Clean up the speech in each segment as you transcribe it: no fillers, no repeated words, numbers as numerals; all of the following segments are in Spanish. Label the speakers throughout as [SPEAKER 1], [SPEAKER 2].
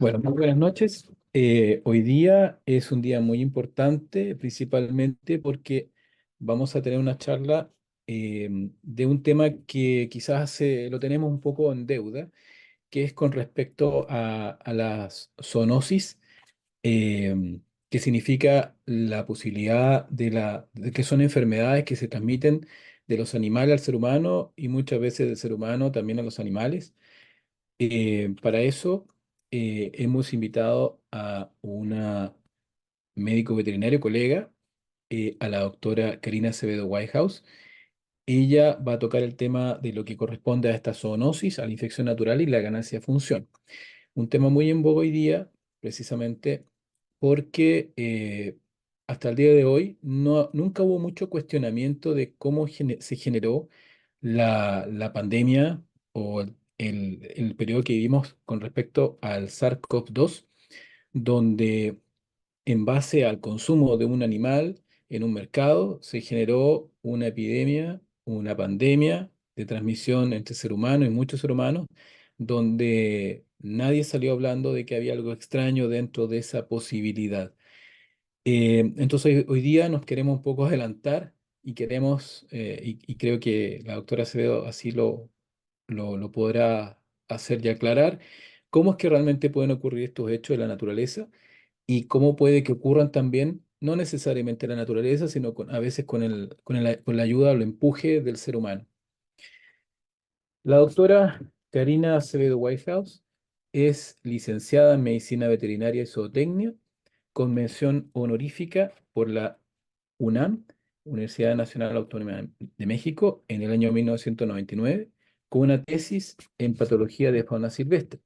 [SPEAKER 1] Bueno, muy buenas noches. Hoy día es un día muy importante, principalmente porque vamos a tener una charla de un tema que quizás lo tenemos un poco en deuda, que es con respecto a la zoonosis, que significa la posibilidad de que son enfermedades que se transmiten de los animales al ser humano y muchas veces del ser humano también a los animales. Para eso hemos invitado a una médico veterinario colega, a la doctora Karina Acevedo Whitehouse. Ella va a tocar el tema de lo que corresponde a esta zoonosis, a la infección natural y la ganancia de función. Un tema muy en boga hoy día, precisamente porque hasta el día de hoy nunca hubo mucho cuestionamiento de cómo se generó la pandemia o el periodo que vivimos con respecto al SARS-CoV-2, donde en base al consumo de un animal en un mercado se generó una epidemia, una pandemia de transmisión entre ser humano y muchos seres humanos, donde nadie salió hablando de que había algo extraño dentro de esa posibilidad. Entonces hoy día nos queremos un poco adelantar y queremos, y creo que la doctora Acevedo así lo podrá hacer y aclarar, cómo es que realmente pueden ocurrir estos hechos en la naturaleza y cómo puede que ocurran también, no necesariamente en la naturaleza, sino a veces con la ayuda o el empuje del ser humano. La doctora Karina Acevedo Whitehouse es licenciada en Medicina Veterinaria y Zootecnia, con mención honorífica por la UNAM, Universidad Nacional Autónoma de México, en el año 1999, con una tesis en Patología de Fauna Silvestre.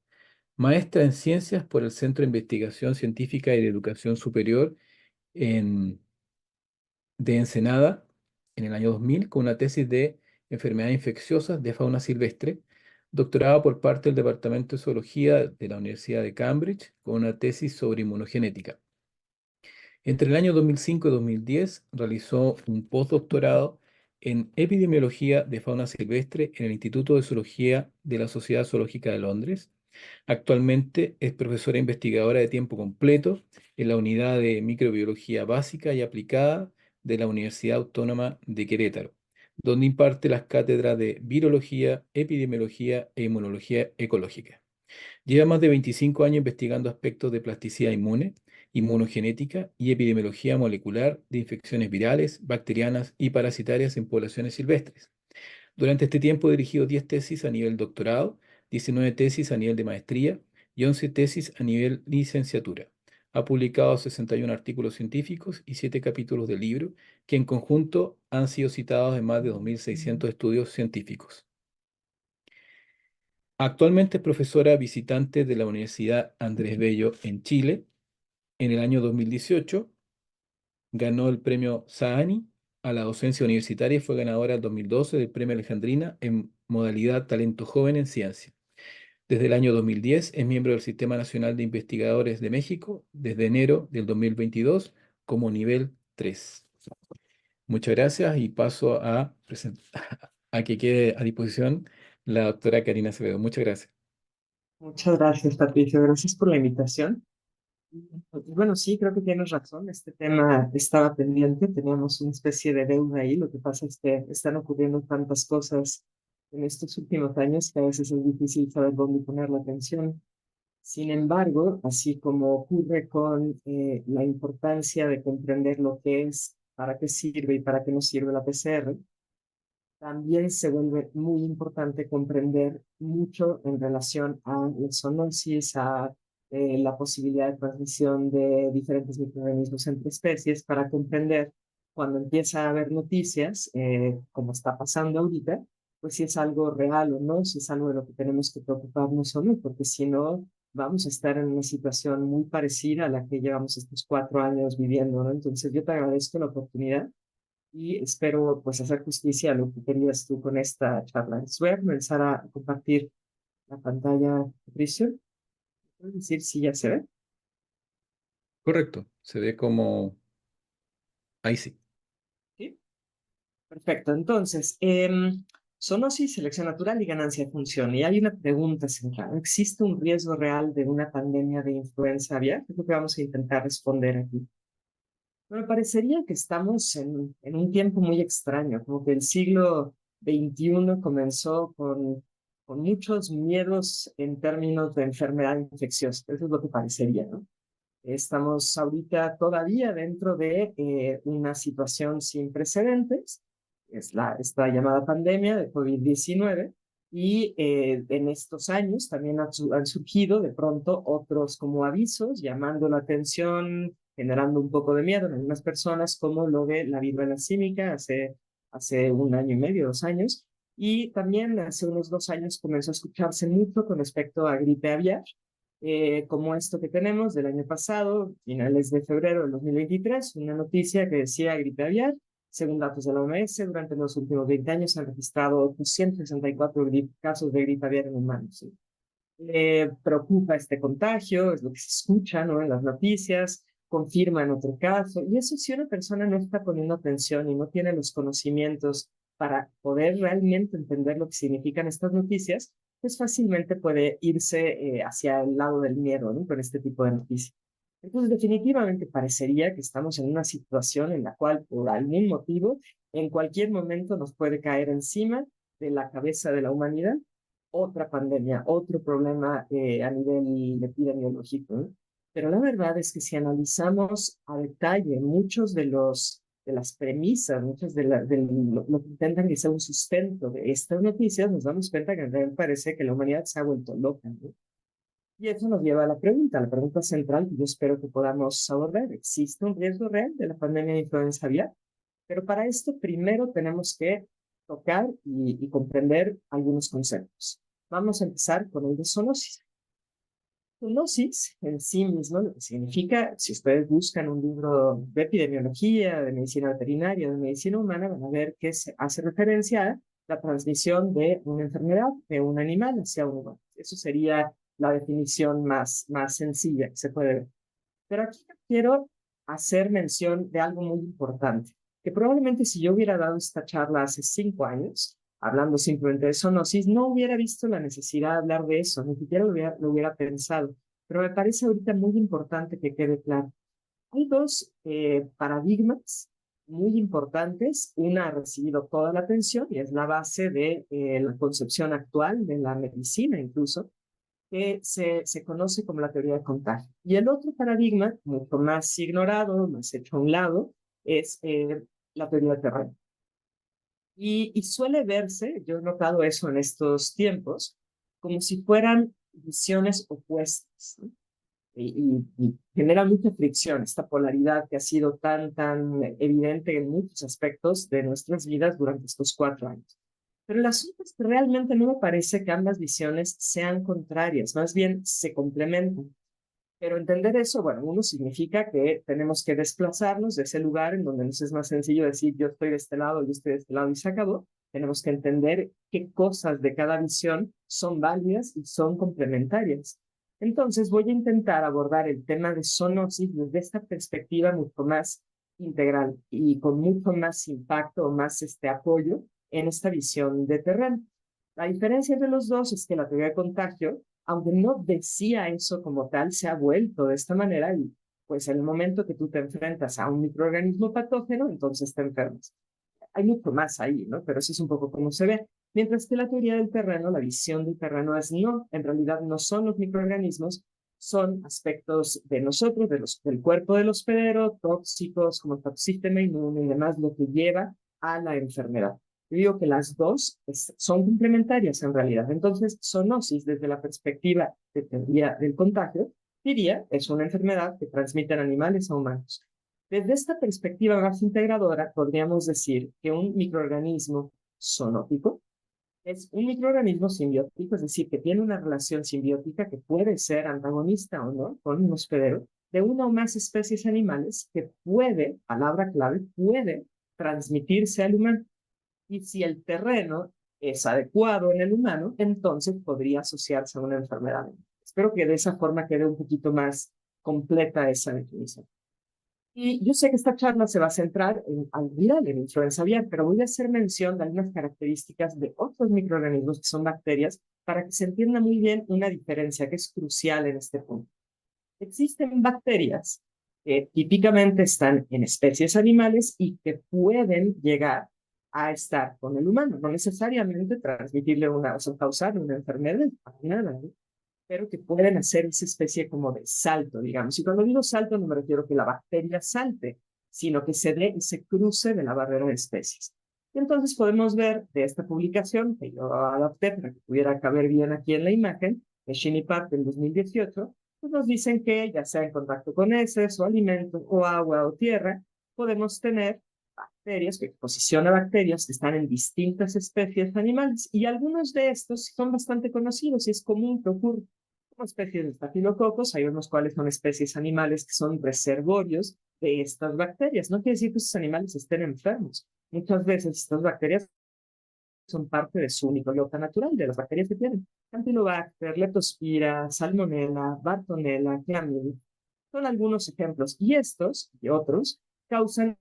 [SPEAKER 1] Maestra en Ciencias por el Centro de Investigación Científica y de Educación Superior en, de Ensenada en el año 2000, con una tesis de enfermedades infecciosas de fauna silvestre, doctorado por parte del Departamento de Zoología de la Universidad de Cambridge, con una tesis sobre inmunogenética. Entre el año 2005 y 2010 realizó un postdoctorado en epidemiología de fauna silvestre en el Instituto de Zoología de la Sociedad Zoológica de Londres. Actualmente es profesora investigadora de tiempo completo en la Unidad de Microbiología Básica y Aplicada de la Universidad Autónoma de Querétaro, donde imparte las cátedras de Virología, Epidemiología e Inmunología Ecológica. Lleva más de 25 años investigando aspectos de plasticidad inmune, inmunogenética y epidemiología molecular de infecciones virales, bacterianas y parasitarias en poblaciones silvestres. Durante este tiempo ha dirigido 10 tesis a nivel doctorado, 19 tesis a nivel de maestría y 11 tesis a nivel licenciatura. Ha publicado 61 artículos científicos y 7 capítulos de libro que en conjunto han sido citados en más de 2.600 estudios científicos. Actualmente es profesora visitante de la Universidad Andrés Bello en Chile. En el año 2018 ganó el premio Sahani a la docencia universitaria y fue ganadora en 2012 del premio Alejandrina en modalidad Talento Joven en Ciencia. Desde el año 2010 es miembro del Sistema Nacional de Investigadores de México desde enero del 2022 como nivel 3. Muchas gracias y paso a que quede a disposición la doctora Karina Acevedo. Muchas gracias.
[SPEAKER 2] Muchas gracias, Patricio. Gracias por la invitación. Bueno, sí, creo que tienes razón. Este tema estaba pendiente. Teníamos una especie de deuda ahí. Lo que pasa es que están ocurriendo tantas cosas en estos últimos años que a veces es difícil saber dónde poner la atención. Sin embargo, así como ocurre con la importancia de comprender lo que es, para qué sirve y para qué no sirve la PCR, también se vuelve muy importante comprender mucho en relación a la zoonosis, a la posibilidad de transmisión de diferentes microorganismos entre especies, para comprender cuando empieza a haber noticias, como está pasando ahorita, pues si es algo real o no, si es algo de lo que tenemos que preocuparnos o no, porque si no, vamos a estar en una situación muy parecida a la que llevamos estos 4 años viviendo, ¿no? Entonces, yo te agradezco la oportunidad y espero pues hacer justicia a lo que querías tú con esta charla. Voy a comenzar a compartir la pantalla, Patricio. ¿Puedes decir si ya se ve?
[SPEAKER 1] Correcto, se ve como... Ahí sí.
[SPEAKER 2] Sí. Perfecto. Entonces, Zoonosis, selección natural y ganancia de función. Y hay una pregunta central. ¿Existe un riesgo real de una pandemia de influenza aviar? Es lo que vamos a intentar responder aquí. Bueno, parecería que estamos en un tiempo muy extraño, como que el siglo XXI comenzó con muchos miedos en términos de enfermedad infecciosa. Eso es lo que parecería, ¿no? Estamos ahorita todavía dentro de una situación sin precedentes, es esta llamada pandemia de COVID-19, y en estos años también han surgido de pronto otros como avisos llamando la atención, generando un poco de miedo en algunas personas, como lo de la viruela símica hace un año y medio, 2 años, y también hace unos 2 años comenzó a escucharse mucho con respecto a gripe aviar, como esto que tenemos del año pasado, finales de febrero del 2023, una noticia que decía gripe aviar. Según datos de la OMS, durante los últimos 20 años se han registrado 864 casos de gripe aviar en humanos. ¿Sí? Preocupa este contagio, es lo que se escucha, ¿no?, en las noticias, confirman otro caso, y eso si una persona no está poniendo atención y no tiene los conocimientos para poder realmente entender lo que significan estas noticias, pues fácilmente puede irse hacia el lado del miedo, ¿no?, con este tipo de noticias. Entonces, definitivamente parecería que estamos en una situación en la cual, por algún motivo, en cualquier momento nos puede caer encima de la cabeza de la humanidad otra pandemia, otro problema a nivel epidemiológico, ¿no? Pero la verdad es que si analizamos a detalle muchos de las premisas, muchas lo que intentan que sea un sustento de estas noticias, nos damos cuenta que en realidad parece que la humanidad se ha vuelto loca, ¿no? Y eso nos lleva a la pregunta central que yo espero que podamos abordar. ¿Existe un riesgo real de la pandemia de influenza aviar? Pero para esto primero tenemos que tocar y comprender algunos conceptos. Vamos a empezar con el de zoonosis. Zoonosis en sí mismo, lo que significa, si ustedes buscan un libro de epidemiología, de medicina veterinaria, de medicina humana, van a ver que se hace referencia a la transmisión de una enfermedad de un animal hacia un humano. Eso sería la definición más sencilla que se puede ver. Pero aquí quiero hacer mención de algo muy importante, que probablemente si yo hubiera dado esta charla hace 5 años, hablando simplemente de zoonosis, no hubiera visto la necesidad de hablar de eso, ni siquiera lo hubiera pensado. Pero me parece ahorita muy importante que quede claro. Hay dos paradigmas muy importantes. Una ha recibido toda la atención y es la base de la concepción actual de la medicina incluso, que se conoce como la teoría de contagio. Y el otro paradigma, mucho más ignorado, más hecho a un lado, es la teoría del terreno. Y suele verse, yo he notado eso en estos tiempos, como si fueran visiones opuestas, ¿no? Y genera mucha fricción esta polaridad que ha sido tan evidente en muchos aspectos de nuestras vidas durante estos 4 años. Pero el asunto es que realmente no me parece que ambas visiones sean contrarias, más bien se complementan. Pero entender eso, bueno, uno significa que tenemos que desplazarnos de ese lugar en donde nos es más sencillo decir yo estoy de este lado, yo estoy de este lado y se acabó. Tenemos que entender qué cosas de cada visión son válidas y son complementarias. Entonces voy a intentar abordar el tema de zoonosis desde esta perspectiva mucho más integral y con mucho más impacto o más apoyo en esta visión de terreno. La diferencia entre los dos es que la teoría de contagio, aunque no decía eso como tal, se ha vuelto de esta manera y pues en el momento que tú te enfrentas a un microorganismo patógeno, entonces te enfermas. Hay mucho más ahí, ¿no? Pero eso es un poco como se ve. Mientras que la teoría del terreno, la visión del terreno es no, en realidad no son los microorganismos, son aspectos de nosotros, del cuerpo del hospedero, tóxicos como el sistema inmune y demás, lo que lleva a la enfermedad. Yo digo que las dos son complementarias en realidad. Entonces, zoonosis, desde la perspectiva de teoría del contagio, diría, es una enfermedad que transmiten animales a humanos. Desde esta perspectiva más integradora, podríamos decir que un microorganismo zoonótico es un microorganismo simbiótico, es decir, que tiene una relación simbiótica que puede ser antagonista o no con un hospedero de una o más especies animales que puede, palabra clave, puede transmitirse al humano. Y si el terreno es adecuado en el humano, entonces podría asociarse a una enfermedad. Espero que de esa forma quede un poquito más completa esa definición. Y yo sé que esta charla se va a centrar al viral, en influenza aviar, pero voy a hacer mención de algunas características de otros microorganismos que son bacterias para que se entienda muy bien una diferencia que es crucial en este punto. Existen bacterias que típicamente están en especies animales y que pueden llegar a estar con el humano, no necesariamente transmitirle una, o sea, causarle una enfermedad, para nada, ¿no? Pero que pueden hacer esa especie como de salto, digamos. Y cuando digo salto no me refiero a que la bacteria salte, sino que se dé ese cruce de la barrera de especies. Y entonces podemos ver de esta publicación, que yo adapté para que pudiera caber bien aquí en la imagen, de Shin Park del 2018, pues nos dicen que ya sea en contacto con heces o alimentos o agua o tierra, podemos tener bacterias, exposición a bacterias que están en distintas especies animales. Y algunos de estos son bastante conocidos y es común que ocurra como especies de estafilococos. Hay unos cuales son especies animales que son reservorios de estas bacterias. No quiere decir que esos animales estén enfermos. Muchas veces estas bacterias son parte de su microbiota natural, de las bacterias que tienen. Campylobacter, Leptospira, Salmonella, Bartonella, Clamida, son algunos ejemplos. Y estos y otros causan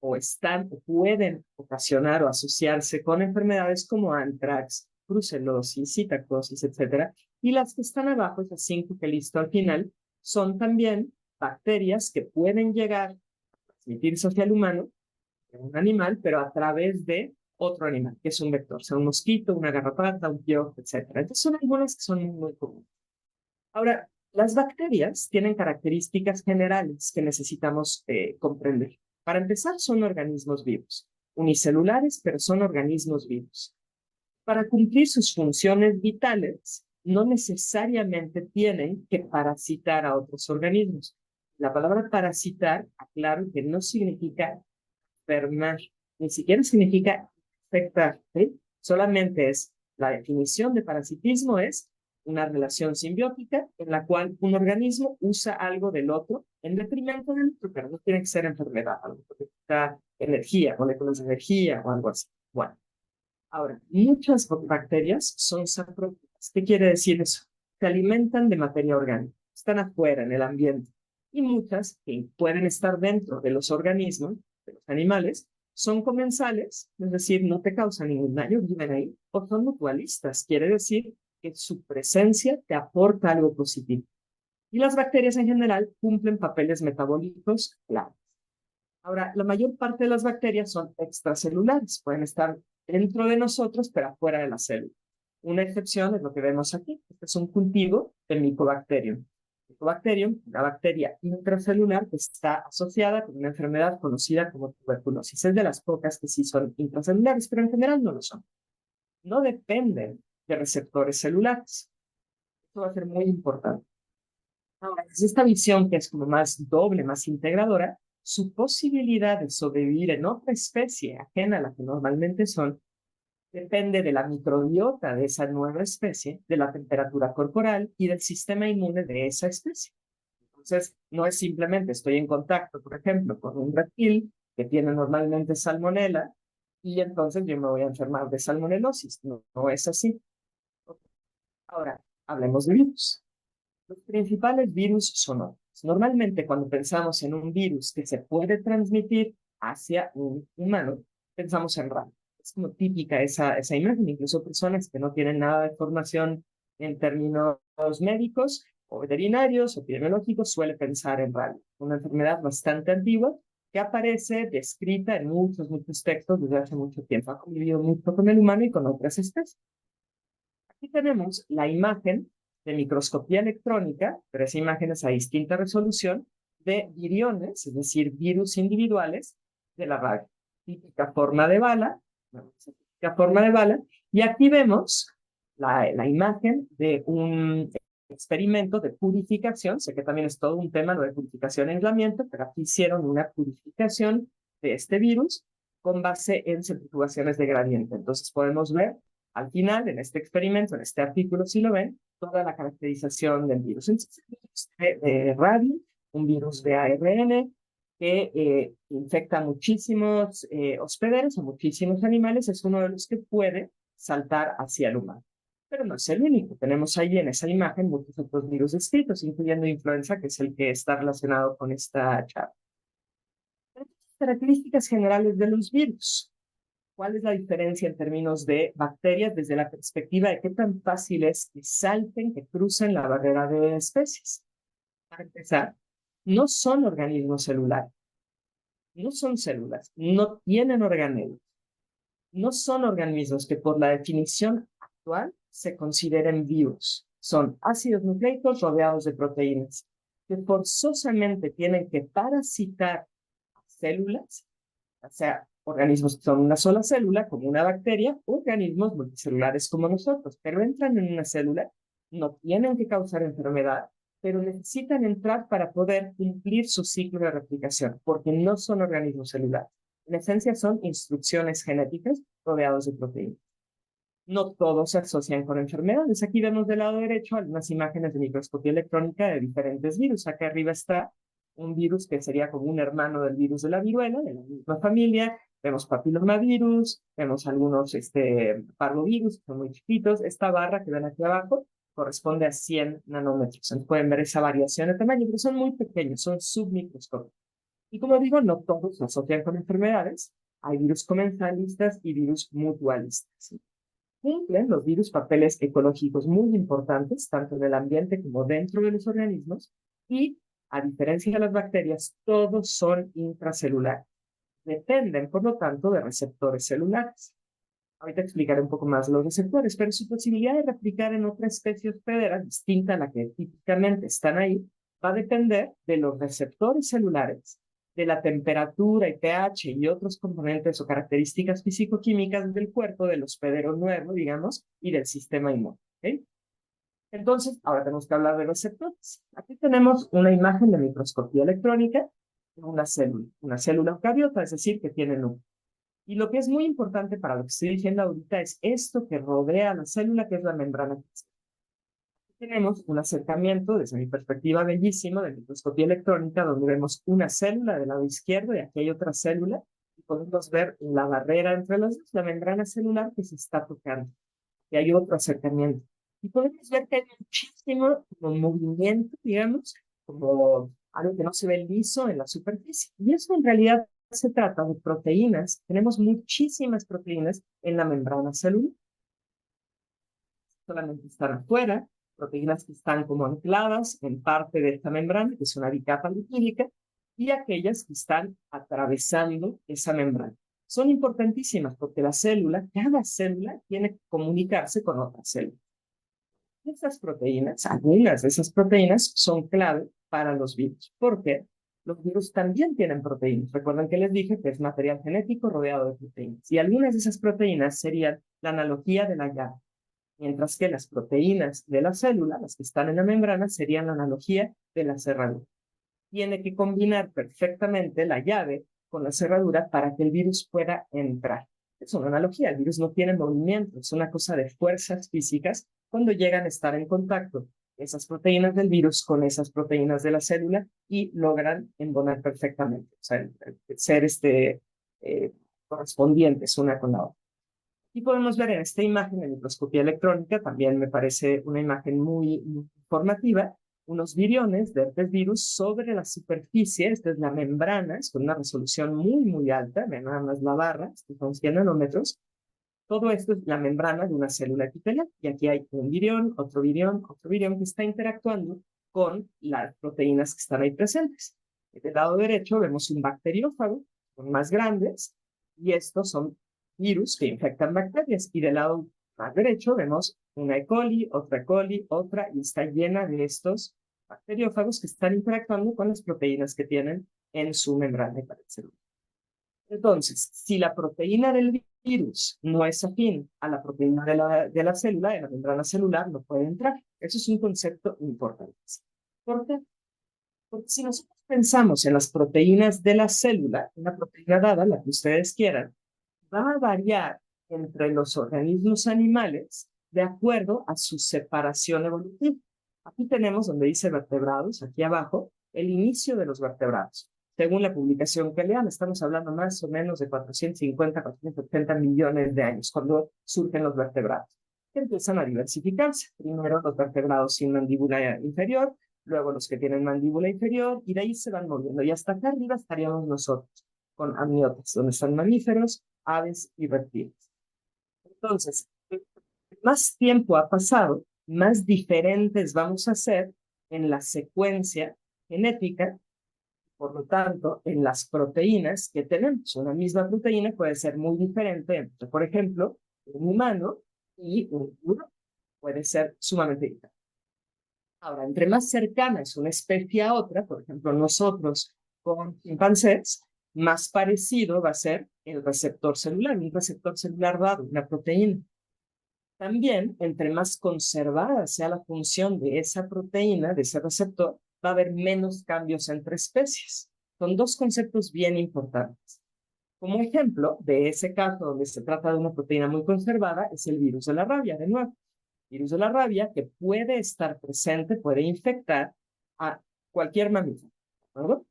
[SPEAKER 2] o están o pueden ocasionar o asociarse con enfermedades como anthrax, brucelosis, cisticercosis, etcétera. Y las que están abajo, esas cinco que listo al final, son también bacterias que pueden llegar a transmitirse hacia el humano, un animal, pero a través de otro animal, que es un vector, sea un mosquito, una garrapata, un piojo, etcétera. Entonces son algunas que son muy comunes. Ahora, las bacterias tienen características generales que necesitamos comprender. Para empezar, son organismos vivos, unicelulares, pero son organismos vivos. Para cumplir sus funciones vitales, no necesariamente tienen que parasitar a otros organismos. La palabra parasitar, aclaro que no significa enfermar, ni siquiera significa infectar, ¿sí? Solamente es, la definición de parasitismo es una relación simbiótica en la cual un organismo usa algo del otro en detrimento del otro, pero no tiene que ser enfermedad, algo que da energía, moléculas de energía o algo así. Bueno, ahora, muchas bacterias son saprófitas. ¿Qué quiere decir eso? Se alimentan de materia orgánica, están afuera en el ambiente. Y muchas que pueden estar dentro de los organismos, de los animales, son comensales, es decir, no te causan ningún daño, viven ahí, o son mutualistas, quiere decir que su presencia te aporta algo positivo. Y las bacterias en general cumplen papeles metabólicos claros. Ahora, la mayor parte de las bacterias son extracelulares, pueden estar dentro de nosotros, pero afuera de la célula. Una excepción es lo que vemos aquí. Este es un cultivo del Mycobacterium. Mycobacterium, una bacteria intracelular que está asociada con una enfermedad conocida como tuberculosis. Es de las pocas que sí son intracelulares, pero en general no lo son. No dependen de receptores celulares. Esto va a ser muy importante. Ahora, desde esta visión que es como más doble, más integradora, su posibilidad de sobrevivir en otra especie ajena a la que normalmente son, depende de la microbiota de esa nueva especie, de la temperatura corporal y del sistema inmune de esa especie. Entonces, no es simplemente estoy en contacto, por ejemplo, con un reptil que tiene normalmente salmonela y entonces yo me voy a enfermar de salmonelosis. No, no es así. Ahora, hablemos de virus. Los principales virus son otros. Normalmente cuando pensamos en un virus que se puede transmitir hacia un humano, pensamos en rabia. Es como típica esa imagen, incluso personas que no tienen nada de formación en términos médicos o veterinarios o epidemiológicos suele pensar en rabia, una enfermedad bastante antigua que aparece descrita en muchos textos desde hace mucho tiempo. Ha convivido mucho con el humano y con otras especies. Aquí tenemos la imagen de microscopía electrónica, pero esa imagen es a distinta resolución, de viriones, es decir, virus individuales de la rabia. Típica forma de bala, típica forma de bala, y aquí vemos la imagen de un experimento de purificación, sé que también es todo un tema lo de purificación e aislamiento, pero aquí hicieron una purificación de este virus con base en centrifugaciones de gradiente. Entonces podemos ver al final, en este experimento, en este artículo, si lo ven, toda la caracterización del virus. Entonces, el virus de radio, un virus de ARN que infecta a muchísimos hospederos, a muchísimos animales, es uno de los que puede saltar hacia el humano. Pero no es el único. Tenemos ahí en esa imagen muchos otros virus descritos, incluyendo influenza, que es el que está relacionado con esta charla. características generales de los virus. ¿Cuál es la diferencia en términos de bacterias desde la perspectiva de qué tan fácil es que salten, que crucen la barrera de especies? Para empezar, no son organismos celulares, no son células, no tienen organelos, no son organismos que por la definición actual se consideren vivos. Son ácidos nucleicos rodeados de proteínas que forzosamente tienen que parasitar células, o sea, organismos que son una sola célula, como una bacteria, o organismos multicelulares como nosotros, pero entran en una célula, no tienen que causar enfermedad, pero necesitan entrar para poder cumplir su ciclo de replicación, porque no son organismos celulares. En esencia son instrucciones genéticas rodeados de proteínas. No todos se asocian con enfermedades. Aquí vemos del lado derecho algunas imágenes de microscopía electrónica de diferentes virus. Acá arriba está un virus que sería como un hermano del virus de la viruela, de la misma familia. Vemos papilomavirus, vemos algunos parvovirus, que son muy chiquitos. Esta barra que ven aquí abajo corresponde a 100 nanómetros. Entonces pueden ver esa variación de tamaño, pero son muy pequeños, son submicroscópicos. Y como digo, no todos se asocian con enfermedades. Hay virus comensalistas y virus mutualistas. Cumplen los virus papeles ecológicos muy importantes, tanto en el ambiente como dentro de los organismos, y a diferencia de las bacterias, todos son intracelulares. Dependen, por lo tanto, de receptores celulares. Ahorita explicaré un poco más los receptores, pero su posibilidad de replicar en otra especie hospedera, distinta a la que típicamente están ahí, va a depender de los receptores celulares, de la temperatura y pH y otros componentes o características físico-químicas del cuerpo del hospedero nuevo, digamos, y del sistema inmune. ¿Okay? Entonces, ahora tenemos que hablar de receptores. Aquí tenemos una imagen de microscopía electrónica de una célula eucariota, es decir, que tiene núcleo. Y lo que es muy importante para lo que estoy diciendo ahorita es esto que rodea la célula, que es la membrana. Tenemos un acercamiento, desde mi perspectiva bellísimo, de microscopía electrónica, donde vemos una célula del lado izquierdo y aquí hay otra célula, y podemos ver la barrera entre las dos, la membrana celular que se está tocando. Y hay otro acercamiento. Y podemos ver que hay muchísimo como movimiento, digamos, como algo que no se ve liso en la superficie. Y eso en realidad se trata de proteínas. Tenemos muchísimas proteínas en la membrana celular. Solamente están afuera, proteínas que están como ancladas en parte de esta membrana, que es una bicapa lipídica, y aquellas que están atravesando esa membrana. Son importantísimas porque la célula, cada célula tiene que comunicarse con otra célula. Estas proteínas, algunas de esas proteínas son clave para los virus. ¿Por qué? Los virus también tienen proteínas. Recuerden que les dije que es material genético rodeado de proteínas. Y algunas de esas proteínas serían la analogía de la llave, mientras que las proteínas de la célula, las que están en la membrana, serían la analogía de la cerradura. Tiene que combinar perfectamente la llave con la cerradura para que el virus pueda entrar. Es una analogía, el virus no tiene movimiento, es una cosa de fuerzas físicas cuando llegan a estar en contacto esas proteínas del virus con esas proteínas de la célula y logran embonar perfectamente, o sea, ser correspondientes una con la otra. Y podemos ver en esta imagen de microscopía electrónica, también me parece una imagen muy informativa, unos viriones de herpes virus sobre la superficie. Esta es la membrana, es con una resolución muy alta, vean nada más la barra, que son 100 nanómetros. Todo esto es la membrana de una célula epitelial. Y aquí hay un virión, otro virión que está interactuando con las proteínas que están ahí presentes. Del lado derecho vemos un bacteriófago, son más grandes, y estos son virus que infectan bacterias. Y del lado más derecho vemos una E. coli, otra, y está llena de estos bacteriófagos que están interactuando con las proteínas que tienen en su membrana celular. Entonces, si la proteína del virus no es afín a la proteína de la célula, de la membrana celular, no puede entrar. Eso es un concepto importante. ¿Por qué? Porque si nosotros pensamos en las proteínas de la célula, una proteína dada, la que ustedes quieran, va a variar entre los organismos animales de acuerdo a su separación evolutiva. Aquí tenemos donde dice vertebrados, aquí abajo, el inicio de los vertebrados. Según la publicación que lean, estamos hablando más o menos de 450, 470 millones de años, cuando surgen los vertebrados, que empiezan a diversificarse. Primero los vertebrados sin mandíbula inferior, luego los que tienen mandíbula inferior, y de ahí se van moviendo. Y hasta acá arriba estaríamos nosotros. con amniotas, donde están mamíferos, aves y reptiles. Entonces, más tiempo ha pasado, más diferentes vamos a ser en la secuencia genética, por lo tanto, en las proteínas que tenemos. Una misma proteína puede ser muy diferente entre, por ejemplo, un humano y un tiburón. Puede ser sumamente diferente. Ahora, entre más cercana es una especie a otra, por ejemplo, nosotros con chimpancés, más parecido va a ser el receptor celular, un receptor celular dado, una proteína. También, entre más conservada sea la función de esa proteína, de ese receptor, va a haber menos cambios entre especies. Son dos conceptos bien importantes. Como ejemplo de ese caso donde se trata de una proteína muy conservada es el virus de la rabia, de nuevo. Virus de la rabia que puede estar presente, puede infectar a cualquier mamífero, ¿de acuerdo?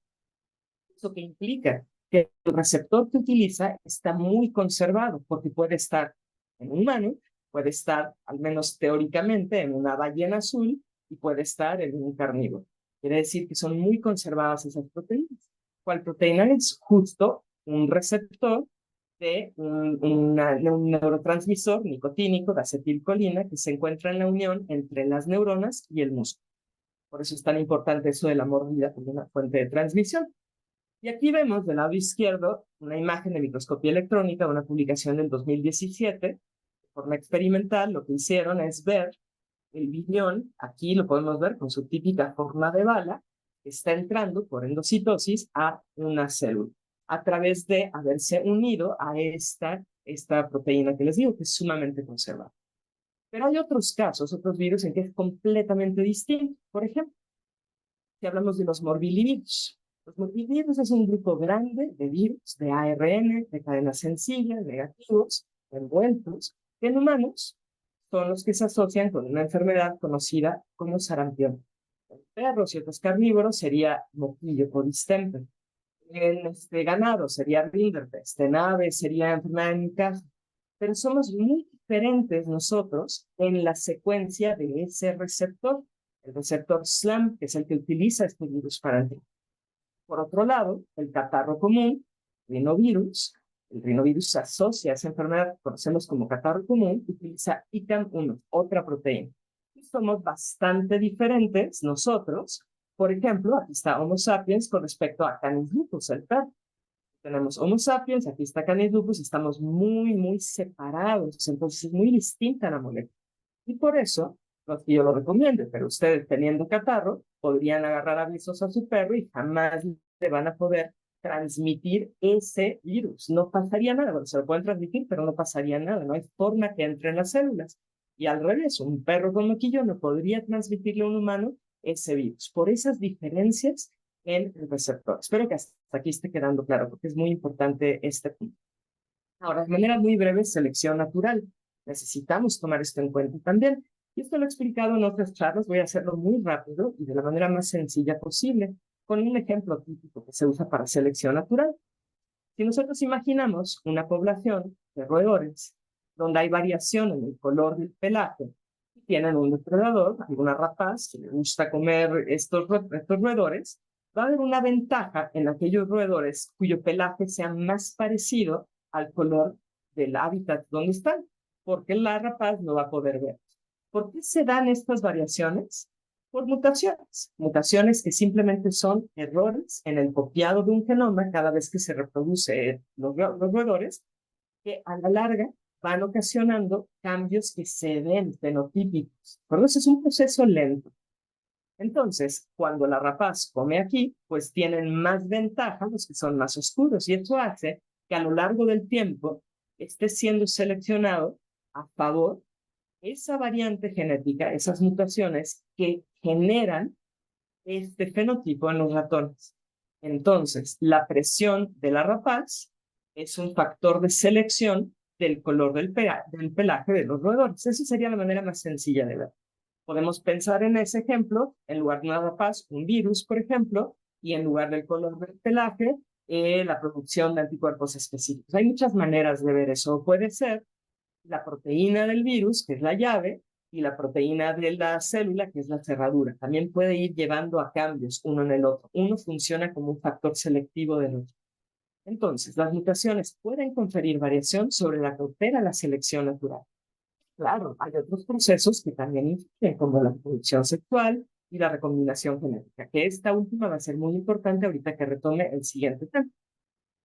[SPEAKER 2] Eso que implica que el receptor que utiliza está muy conservado porque puede estar en un humano, puede estar, al menos teóricamente, en una ballena azul y puede estar en un carnívoro. Quiere decir que son muy conservadas esas proteínas. ¿Cuál proteína es? Justo un receptor de un neurotransmisor nicotínico de acetilcolina que se encuentra en la unión entre las neuronas y el músculo. Por eso es tan importante eso de la morbilidad como una fuente de transmisión. Y aquí vemos del lado izquierdo una imagen de microscopía electrónica, una publicación del 2017. De forma experimental, lo que hicieron es ver el virión, aquí lo podemos ver con su típica forma de bala, que está entrando por endocitosis a una célula, a través de haberse unido a esta proteína que les digo, que es sumamente conservada. Pero hay otros casos, otros virus en que es completamente distinto. Por ejemplo, si hablamos de los morbillivirus. Los morbillivirus es un grupo grande de virus, de ARN, de cadena sencilla, negativos, envueltos, que en humanos son los que se asocian con una enfermedad conocida como sarampión. En perros y otros carnívoros sería moquillo por distemper. En ganado sería Rinderpest. En aves sería enfermedad de Newcastle. Pero somos muy diferentes nosotros en la secuencia de ese receptor, el receptor SLAM, que es el que utiliza este virus para el. Por otro lado, el catarro común, rinovirus, el rinovirus se asocia a esa enfermedad que conocemos como catarro común, utiliza ICAM1, otra proteína. Y somos bastante diferentes nosotros. Por ejemplo, aquí está Homo sapiens con respecto a Canis lupus, el perro. Tenemos Homo sapiens, aquí está Canis lupus, estamos muy, muy separados, entonces es muy distinta la molécula. Y por eso, no es que yo lo recomiende, pero ustedes teniendo catarro, podrían agarrar avisos a su perro y jamás le van a poder transmitir ese virus. No pasaría nada, bueno, se lo pueden transmitir, pero no pasaría nada, no hay forma que entre en las células. Y al revés, un perro con moquillo no podría transmitirle a un humano ese virus, por esas diferencias en el receptor. Espero que hasta aquí esté quedando claro, porque es muy importante este punto. Ahora, de manera muy breve, selección natural. Necesitamos tomar esto en cuenta también. Y esto lo he explicado en otras charlas, voy a hacerlo muy rápido y de la manera más sencilla posible, con un ejemplo típico que se usa para selección natural. Si nosotros imaginamos una población de roedores, donde hay variación en el color del pelaje, y tienen un depredador, alguna rapaz que le gusta comer estos roedores, va a haber una ventaja en aquellos roedores cuyo pelaje sea más parecido al color del hábitat donde están, porque la rapaz no va a poder ver. ¿Por qué se dan estas variaciones? Por mutaciones. Mutaciones que simplemente son errores en el copiado de un genoma cada vez que se reproduce los roedores, que a la larga van ocasionando cambios que se ven fenotípicos. Por eso es un proceso lento. Entonces, cuando la rapaz come aquí, pues tienen más ventaja los que son más oscuros y eso hace que a lo largo del tiempo esté siendo seleccionado a favor esa variante genética, esas mutaciones que generan este fenotipo en los ratones. Entonces, la presión de la rapaz es un factor de selección del color del pelaje de los roedores. Esa sería la manera más sencilla de ver. Podemos pensar en ese ejemplo, en lugar de una rapaz, un virus, por ejemplo, y en lugar del color del pelaje, la producción de anticuerpos específicos. Hay muchas maneras de ver eso. Puede ser la proteína del virus, que es la llave, y la proteína de la célula, que es la cerradura. También puede ir llevando a cambios uno en el otro. Uno funciona como un factor selectivo del otro. Entonces, las mutaciones pueden conferir variación sobre la que opera la selección natural. Claro, hay otros procesos que también influyen, como la reproducción sexual y la recombinación genética, que esta última va a ser muy importante ahorita que retome el siguiente tema.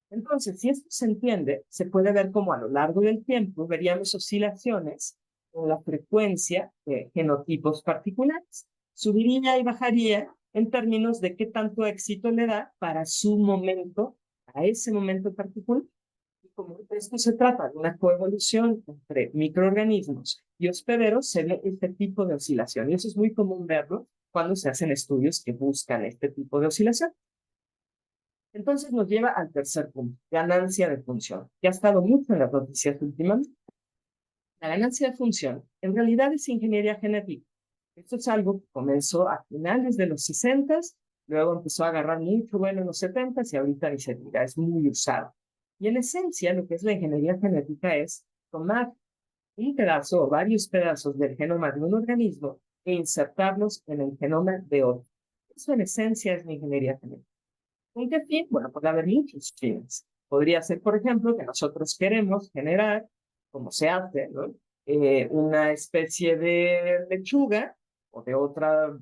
[SPEAKER 2] Entonces, si esto se entiende, se puede ver cómo a lo largo del tiempo veríamos oscilaciones en la frecuencia de genotipos particulares. Subiría y bajaría en términos de qué tanto éxito le da para su momento, a ese momento particular. Y como esto se trata de una coevolución entre microorganismos y hospederos, se ve este tipo de oscilación. Y eso es muy común verlo cuando se hacen estudios que buscan este tipo de oscilación. Entonces nos lleva al tercer punto, ganancia de función, que ha estado mucho en las noticias últimamente. La ganancia de función en realidad es ingeniería genética. Esto es algo que comenzó a finales de los 60, luego empezó a agarrar mucho vuelo en los 70 y ahorita ni se diga, es muy usado. Y en esencia lo que es la ingeniería genética es tomar un pedazo o varios pedazos del genoma de un organismo e insertarlos en el genoma de otro. Eso en esencia es la ingeniería genética. ¿Con qué fin? Bueno, puede haber muchos fines. Podría ser, por ejemplo, que nosotros queremos generar, como se hace, ¿no? Una especie de lechuga o de otra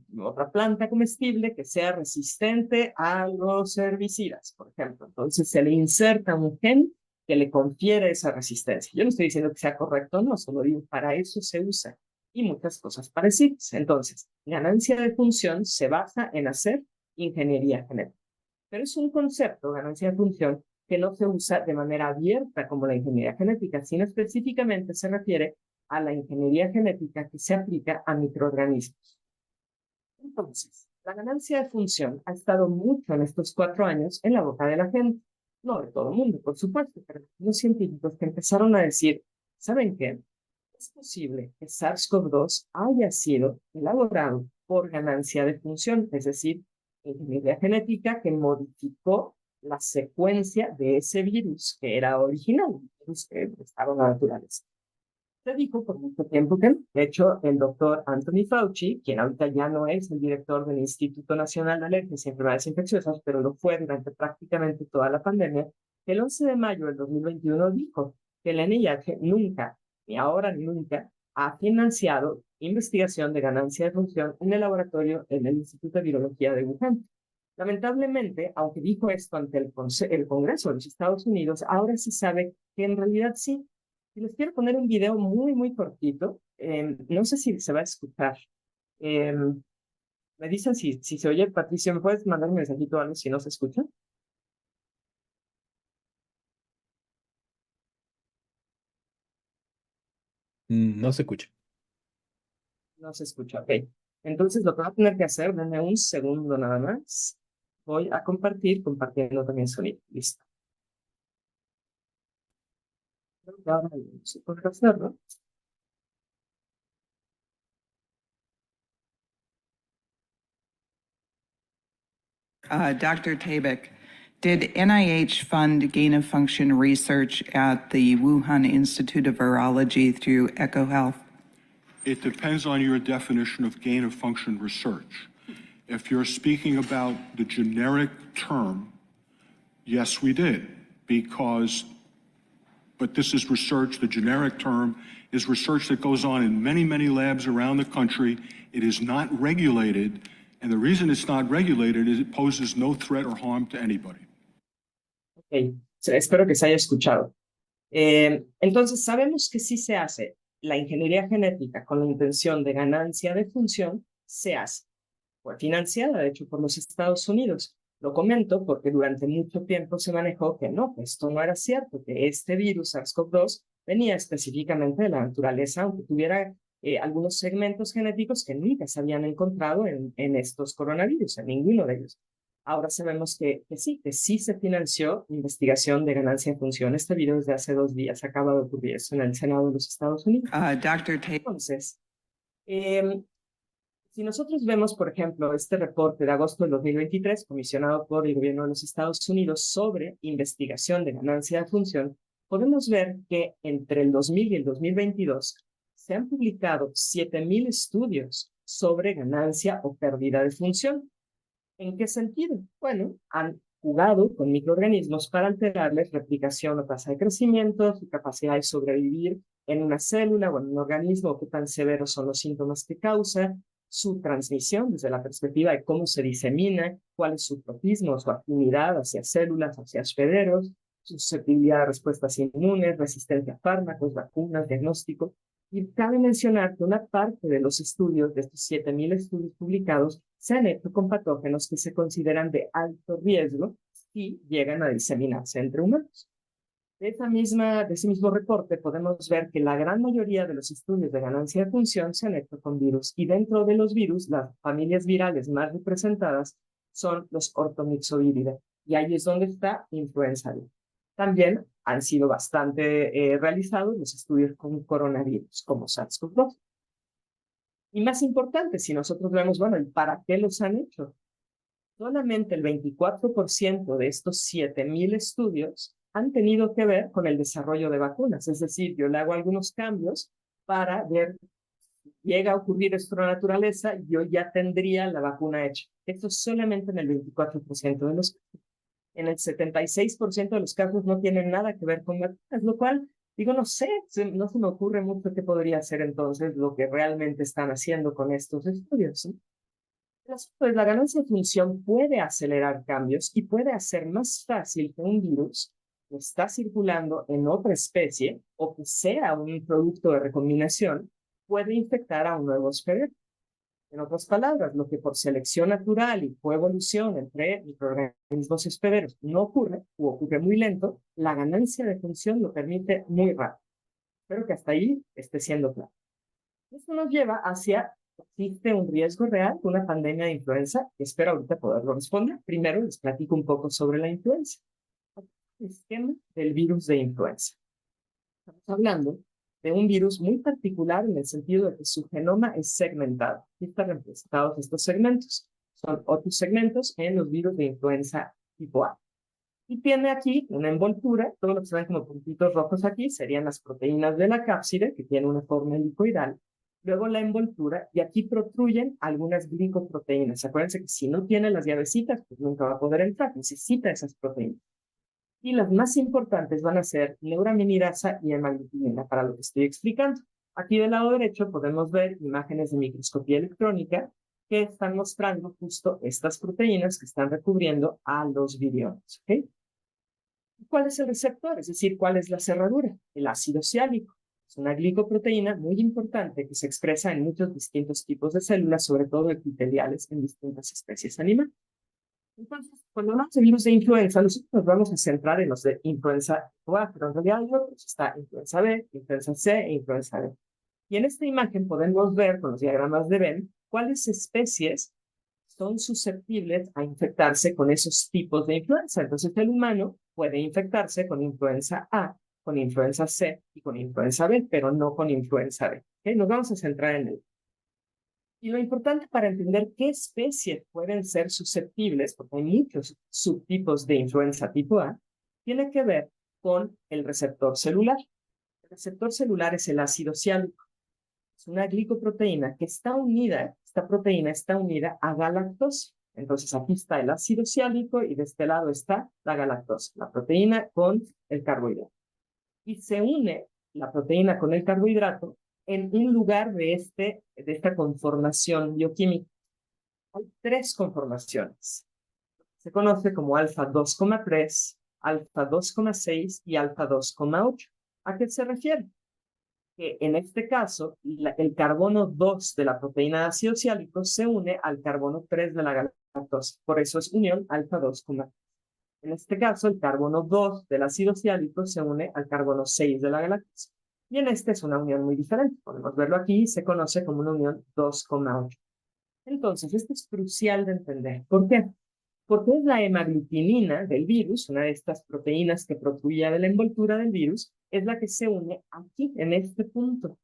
[SPEAKER 2] planta comestible que sea resistente a los herbicidas, por ejemplo. Entonces se le inserta un gen que le confiere esa resistencia. Yo no estoy diciendo que sea correcto o no, solo digo, para eso se usa. Y muchas cosas parecidas. Entonces, ganancia de función se basa en hacer ingeniería genética. Pero es un concepto, ganancia de función, que no se usa de manera abierta como la ingeniería genética, sino específicamente se refiere a la ingeniería genética que se aplica a microorganismos. Entonces, la ganancia de función ha estado mucho en estos 4 años en la boca de la gente. No de todo el mundo, por supuesto, pero los científicos que empezaron a decir, ¿saben qué? Es posible que SARS-CoV-2 haya sido elaborado por ganancia de función, es decir, ingeniería genética que modificó la secuencia de ese virus que era original, un virus que estaba en la naturaleza. Se dijo por mucho tiempo que no. De hecho, el doctor Anthony Fauci, quien ahorita ya no es el director del Instituto Nacional de Alergias y Enfermedades Infecciosas, pero lo fue durante prácticamente toda la pandemia, el 11 de mayo del 2021 dijo que el NIH nunca, ni ahora ni nunca, ha financiado investigación de ganancia de función en el laboratorio en el Instituto de Virología de Wuhan. Lamentablemente, aunque dijo esto ante el Congreso de los Estados Unidos, ahora se sabe que en realidad sí. Y les quiero poner un video muy, muy cortito. No sé si se va a escuchar. Eh, Me dicen si se oye, Patricia, ¿me puedes mandar un mensajito o algo si no se escucha?
[SPEAKER 1] No se escucha.
[SPEAKER 2] No se escucha, ok. Entonces lo que voy a tener que hacer, denme un segundo nada más. Voy a compartiendo también sonido. Listo. Creo que ahora se puede hacerlo.
[SPEAKER 3] Dr. Tabak, did NIH fund gain-of-function research at the Wuhan Institute of Virology through EcoHealth?
[SPEAKER 4] It depends on your definition of gain-of-function research. If you're speaking about the generic term, yes, we did, but this is research, the generic term is research that goes on in many, many labs around the country. It is not regulated, and the reason it's not regulated is it poses no threat or harm to anybody.
[SPEAKER 2] Ok, espero que se haya escuchado. Entonces, sabemos que sí se hace. La ingeniería genética con la intención de ganancia de función se hace. Fue financiada, de hecho, por los Estados Unidos. Lo comento porque durante mucho tiempo se manejó que no, que esto no era cierto, que este virus SARS-CoV-2 venía específicamente de la naturaleza, aunque tuviera algunos segmentos genéticos que nunca se habían encontrado en estos coronavirus, en ninguno de ellos. Ahora sabemos que sí se financió investigación de ganancia de función. Este video es de hace 2 días, acaba de ocurrir eso en el Senado de los Estados Unidos.
[SPEAKER 3] Dr. Tabak.
[SPEAKER 2] Entonces, si nosotros vemos, por ejemplo, este reporte de agosto del 2023, comisionado por el gobierno de los Estados Unidos sobre investigación de ganancia de función, podemos ver que entre el 2000 y el 2022 se han publicado 7,000 estudios sobre ganancia o pérdida de función. ¿En qué sentido? Bueno, han jugado con microorganismos para alterarles replicación o tasa de crecimiento, su capacidad de sobrevivir en una célula o en un organismo, qué tan severos son los síntomas que causa, su transmisión desde la perspectiva de cómo se disemina, cuál es su tropismo, su afinidad hacia células, hacia hospederos, su susceptibilidad a respuestas inmunes, resistencia a fármacos, vacunas, diagnóstico. Y cabe mencionar que una parte de los estudios, de estos 7.000 estudios publicados, se han hecho con patógenos que se consideran de alto riesgo y llegan a diseminarse entre humanos. De ese mismo reporte podemos ver que la gran mayoría de los estudios de ganancia de función se han hecho con virus, y dentro de los virus, las familias virales más representadas son los ortomyxoviridae, y ahí es donde está influenza B. También han sido bastante realizados los estudios con coronavirus, como SARS-CoV-2. Y más importante, si nosotros vemos, bueno, ¿y para qué los han hecho? Solamente el 24% de estos 7.000 estudios han tenido que ver con el desarrollo de vacunas. Es decir, yo le hago algunos cambios para ver si llega a ocurrir esto en la naturaleza, yo ya tendría la vacuna hecha. Esto es solamente en el 24% de los casos. En el 76% de los casos no tienen nada que ver con vacunas, lo cual, digo, no sé, no se me ocurre mucho qué podría ser entonces lo que realmente están haciendo con estos estudios, ¿sí? Pues la ganancia de función puede acelerar cambios y puede hacer más fácil que un virus que está circulando en otra especie o que sea un producto de recombinación puede infectar a un nuevo hospedero. En otras palabras, lo que por selección natural y coevolución entre microorganismos hospederos no ocurre o ocurre muy lento, la ganancia de función lo permite muy rápido. Espero que hasta ahí esté siendo claro. Esto nos lleva hacia, ¿existe un riesgo real de una pandemia de influenza? Espero ahorita poderlo responder. Primero les platico un poco sobre la influenza. El esquema del virus de influenza. Estamos hablando de un virus muy particular en el sentido de que su genoma es segmentado. Aquí están representados estos segmentos. Son otros segmentos en los virus de influenza tipo A. Y tiene aquí una envoltura, todo lo que se ven como puntitos rojos aquí serían las proteínas de la cápside, que tiene una forma helicoidal. Luego la envoltura, y aquí protruyen algunas glicoproteínas. Acuérdense que si no tiene las llavecitas, pues nunca va a poder entrar, necesita esas proteínas. Y las más importantes van a ser neuraminidasa y hemaglutinina, para lo que estoy explicando. Aquí del lado derecho podemos ver imágenes de microscopía electrónica que están mostrando justo estas proteínas que están recubriendo a los viriones. ¿Okay? ¿Cuál es el receptor? Es decir, ¿cuál es la cerradura? El ácido ciálico. Es una glicoproteína muy importante que se expresa en muchos distintos tipos de células, sobre todo epiteliales en distintas especies animales. Entonces, cuando hablamos de virus de influenza, nosotros nos vamos a centrar en los de influenza A, pero en realidad hay otros. Está influenza B, influenza C e influenza D. Y en esta imagen podemos ver con los diagramas de Venn cuáles especies son susceptibles a infectarse con esos tipos de influenza. Entonces, el humano puede infectarse con influenza A, con influenza C y con influenza B, pero no con influenza B. ¿Okay? Nos vamos a centrar en él. Y lo importante para entender qué especies pueden ser susceptibles, porque hay muchos subtipos de influenza tipo A, tiene que ver con el receptor celular. El receptor celular es el ácido ciálico. Es una glicoproteína que está unida, esta proteína está unida a galactosa. Entonces aquí está el ácido ciálico y de este lado está la galactosa, la proteína con el carbohidrato. Y se une la proteína con el carbohidrato en un lugar de esta conformación bioquímica. Hay 3 conformaciones. Se conoce como alfa 2,3, alfa 2,6 y alfa 2,8. ¿A qué se refiere? Que en este caso, el carbono 2 de la proteína de ácido ciálico se une al carbono 3 de la galactosa. Por eso es unión alfa 2,3. En este caso, el carbono 2 del ácido ciálico se une al carbono 6 de la galactosa. Y en este es una unión muy diferente. Podemos verlo aquí, se conoce como una unión 2,8. Entonces, esto es crucial de entender. ¿Por qué? Porque es la hemaglutinina del virus, una de estas proteínas que protruye de la envoltura del virus, es la que se une aquí, en este punto.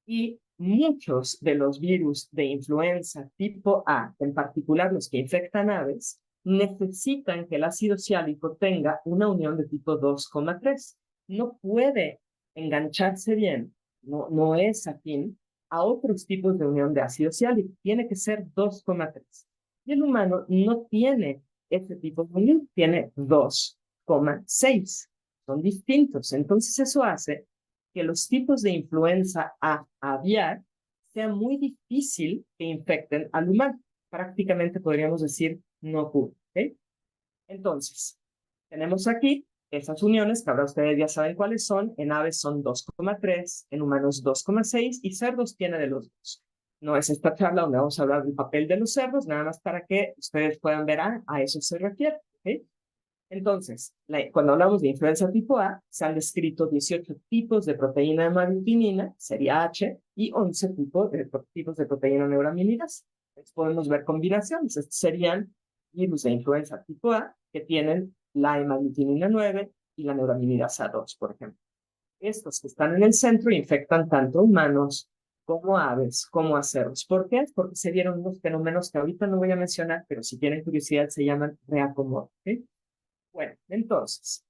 [SPEAKER 2] Y muchos de los virus de influenza tipo A, en particular los que infectan aves, necesitan que el ácido ciálico tenga una unión de tipo 2,3. No puede engancharse bien, no es afín a otros tipos de unión de ácido ciálico. Tiene que ser 2,3. Y el humano no tiene este tipo de unión tiene 2,6. Son distintos. Entonces eso hace que los tipos de influenza A aviar sea muy difícil que infecten al humano. Prácticamente podríamos decir no ocurre. ¿Okay? Entonces, tenemos aquí esas uniones, que ahora ustedes ya saben cuáles son. En aves son 2,3, en humanos 2,6 y cerdos tiene de los dos. No es esta charla donde vamos a hablar del papel de los cerdos, nada más para que ustedes puedan ver a eso se refiere. ¿Okay? Entonces, cuando hablamos de influenza tipo A, se han descrito 18 tipos de proteína hemaglutinina, sería H, y 11 tipos de proteína neuraminidasa. Entonces, podemos ver combinaciones. Estos serían virus de influenza tipo A que tienen la hemaglutinina 9 y la neuraminidasa 2, por ejemplo. Estos que están en el centro infectan tanto humanos como aves, como a cerdos. ¿Por qué? Porque se dieron unos fenómenos que ahorita no voy a mencionar, pero si tienen curiosidad se llaman reacomodo. ¿Okay? Bueno, entonces,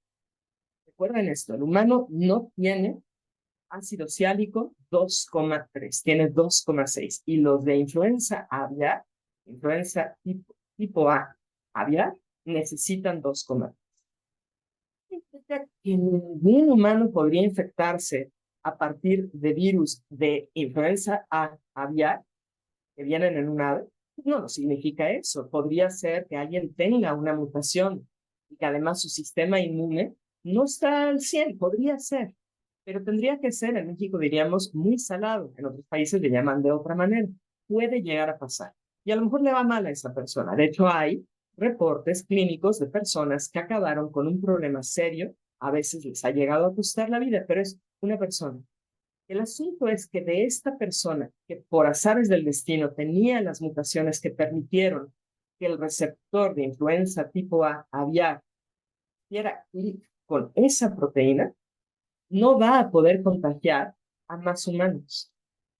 [SPEAKER 2] recuerden esto, el humano no tiene ácido ciálico 2,3, tiene 2,6. Y los de influenza aviar, influenza tipo A aviar, necesitan 2,3. Significa que ningún humano podría infectarse a partir de virus de influenza A aviar que vienen en un ave. No, no significa eso. Podría ser que alguien tenga una mutación y que además su sistema inmune no está al 100, podría ser, pero tendría que ser, en México diríamos, muy salado. En otros países le llaman de otra manera. Puede llegar a pasar. Y a lo mejor le va mal a esa persona. De hecho, hay reportes clínicos de personas que acabaron con un problema serio. A veces les ha llegado a costar la vida, pero es una persona. El asunto es que de esta persona que por azares del destino tenía las mutaciones que permitieron que el receptor de influenza tipo A aviar diera clic con esa proteína, no va a poder contagiar a más humanos,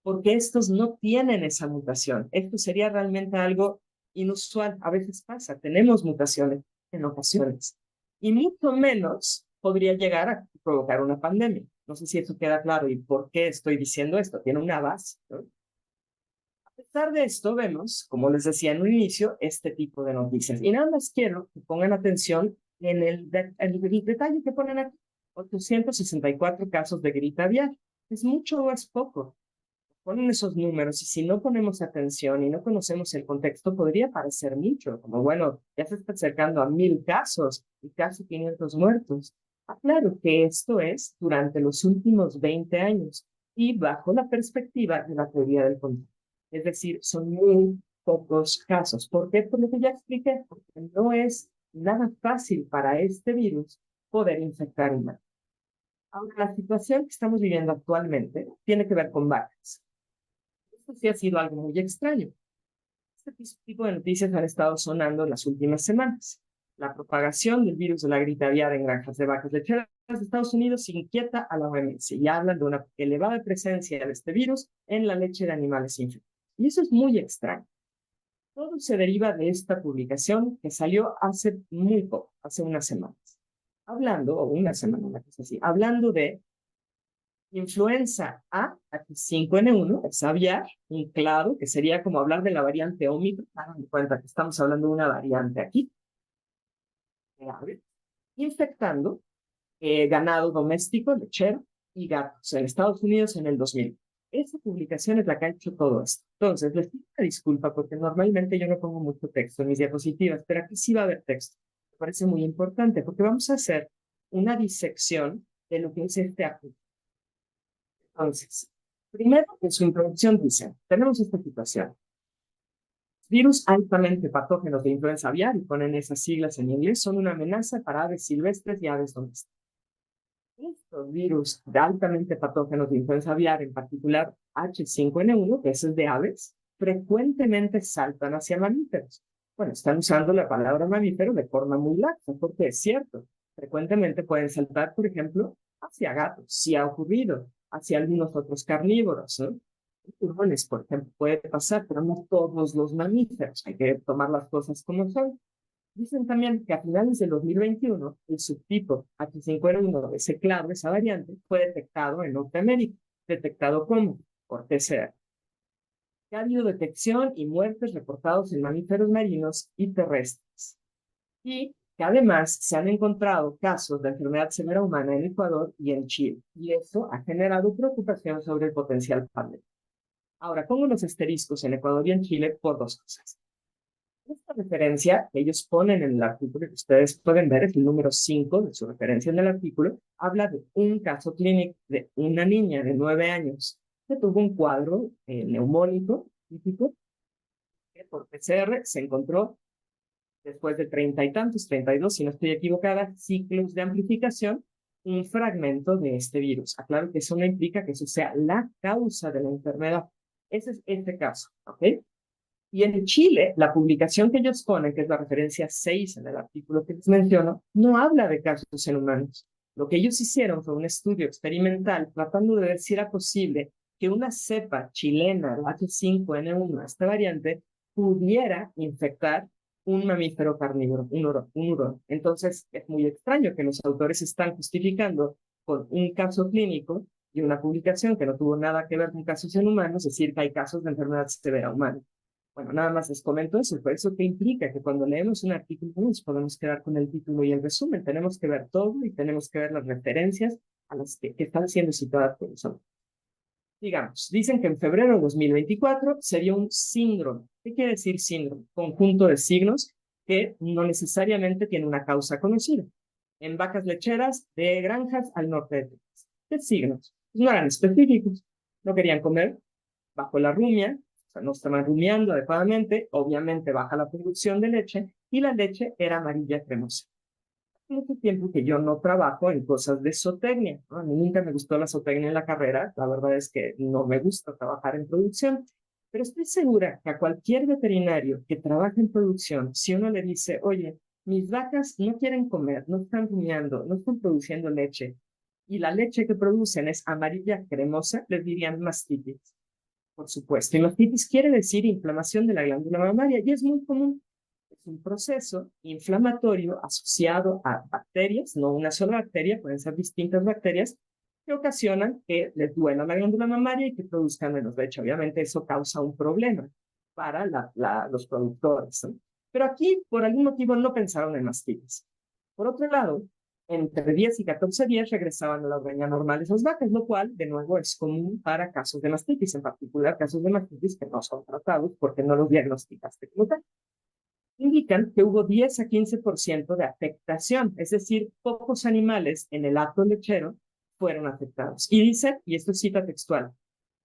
[SPEAKER 2] porque estos no tienen esa mutación. Esto sería realmente algo inusual. A veces pasa, tenemos mutaciones en ocasiones, y mucho menos podría llegar a provocar una pandemia. No sé si eso queda claro y por qué estoy diciendo esto. Tiene una base, ¿no? A pesar de esto, vemos, como les decía en un inicio, este tipo de noticias. Y nada más quiero que pongan atención en el detalle que ponen aquí. 864 casos de gripe aviar. ¿Es mucho o es poco? Ponen esos números y si no ponemos atención y no conocemos el contexto, podría parecer mucho, como bueno, ya se está acercando a 1000 casos y casi 500 muertos. Claro que esto es durante los últimos 20 años y bajo la perspectiva de la teoría del contagio. Es decir, son muy pocos casos. ¿Por qué? Por lo que ya expliqué, porque no es nada fácil para este virus poder infectar humanos. Ahora, la situación que estamos viviendo actualmente tiene que ver con varias. Esto sí ha sido algo muy extraño. Este tipo de noticias han estado sonando en las últimas semanas. La propagación del virus de la gripe aviar en granjas de vacas lecheras de Estados Unidos inquieta a la OMS y hablan de una elevada presencia de este virus en la leche de animales infectados. Y eso es muy extraño. Todo se deriva de esta publicación que salió hace muy poco, hace unas semanas. Hablando, o una semana, una cosa así, hablando de influenza A, H5N1, es aviar, un claro, que sería como hablar de la variante Omicron. Hagan de cuenta que estamos hablando de una variante aquí, infectando ganado doméstico, lechero y gatos en Estados Unidos en el 2000. Esta publicación es la que ha hecho todo esto. Entonces, les pido una disculpa porque normalmente yo no pongo mucho texto en mis diapositivas, pero aquí sí va a haber texto. Me parece muy importante porque vamos a hacer una disección de lo que es este apunte. Entonces, primero, en su introducción dice, tenemos esta situación. Virus altamente patógenos de influenza aviar, y ponen esas siglas en inglés, son una amenaza para aves silvestres y aves domésticas. Estos virus altamente patógenos de influenza aviar, en particular H5N1, que es el de aves, frecuentemente saltan hacia mamíferos. Bueno, están usando la palabra mamífero de forma muy laxa, porque es cierto. Frecuentemente pueden saltar, por ejemplo, hacia gatos, sí ha ocurrido, hacia algunos otros carnívoros, ¿no? Pulmones, por ejemplo, puede pasar, pero no todos los mamíferos. Hay que tomar las cosas como son. Dicen también que a finales de 2021, el subtipo H5N1 de ese clado, esa variante, fue detectado en Norteamérica. ¿Detectado cómo? Por PCR. Ha habido detección y muertes reportados en mamíferos marinos y terrestres. y que además se han encontrado casos de enfermedad severa humana en Ecuador y en Chile, y eso ha generado preocupación sobre el potencial pandémico. Ahora, pongo los asteriscos en Ecuador y en Chile por dos cosas. Esta referencia que ellos ponen en el artículo, que ustedes pueden ver, es el número 5 de su referencia en el artículo, habla de un caso clínico de una niña de 9 años que tuvo un cuadro neumónico típico, que por PCR se encontró después de 30 y tantos, 32, si no estoy equivocada, ciclos de amplificación, un fragmento de este virus. Aclaro que eso no implica que eso sea la causa de la enfermedad. Ese es este caso, ¿ok? Y en Chile, la publicación que ellos ponen, que es la referencia 6 en el artículo que les menciono, no habla de casos en humanos. Lo que ellos hicieron fue un estudio experimental tratando de ver si era posible que una cepa chilena, la H5N1, esta variante, pudiera infectar un mamífero carnívoro, un hurón. Entonces, es muy extraño que los autores están justificando con un caso clínico y una publicación que no tuvo nada que ver con casos en humanos, es decir, que hay casos de enfermedad severa humana. Bueno, nada más les comento eso, por eso que implica que cuando leemos un artículo no nos podemos quedar con el título y el resumen, tenemos que ver todo y tenemos que ver las referencias a las que están siendo citadas por los autores. Digamos, dicen que en febrero de 2024 se dio un síndrome. ¿Qué quiere decir síndrome? Conjunto de signos que no necesariamente tiene una causa conocida. En vacas lecheras de granjas al norte de Texas. ¿Qué signos? No eran específicos. No querían comer bajo la rumia, o sea, no estaban rumiando adecuadamente, obviamente baja la producción de leche y la leche era amarilla cremosa. Hace mucho tiempo que yo no trabajo en cosas de zootecnia, ¿no? A mí nunca me gustó la zootecnia en la carrera, la verdad es que no me gusta trabajar en producción, pero estoy segura que a cualquier veterinario que trabaje en producción, si uno le dice, oye, mis vacas no quieren comer, no están rumiando, no están produciendo leche, y la leche que producen es amarilla cremosa, les dirían mastitis. Por supuesto, y mastitis quiere decir inflamación de la glándula mamaria y es muy común. Es un proceso inflamatorio asociado a bacterias, no una sola bacteria, pueden ser distintas bacterias que ocasionan que les duela la glándula mamaria y que produzcan menos leche. Obviamente eso causa un problema para los productores, ¿no? Pero aquí, por algún motivo, no pensaron en mastitis. Por otro lado, entre 10 y 14 días regresaban a la ordeña normal esas vacas, lo cual, de nuevo, es común para casos de mastitis, en particular casos de mastitis que no son tratados porque no los diagnosticaste como tal. Indican que hubo 10 a 15% de afectación, es decir, pocos animales en el acto lechero fueron afectados. Y dice, y esto es cita textual,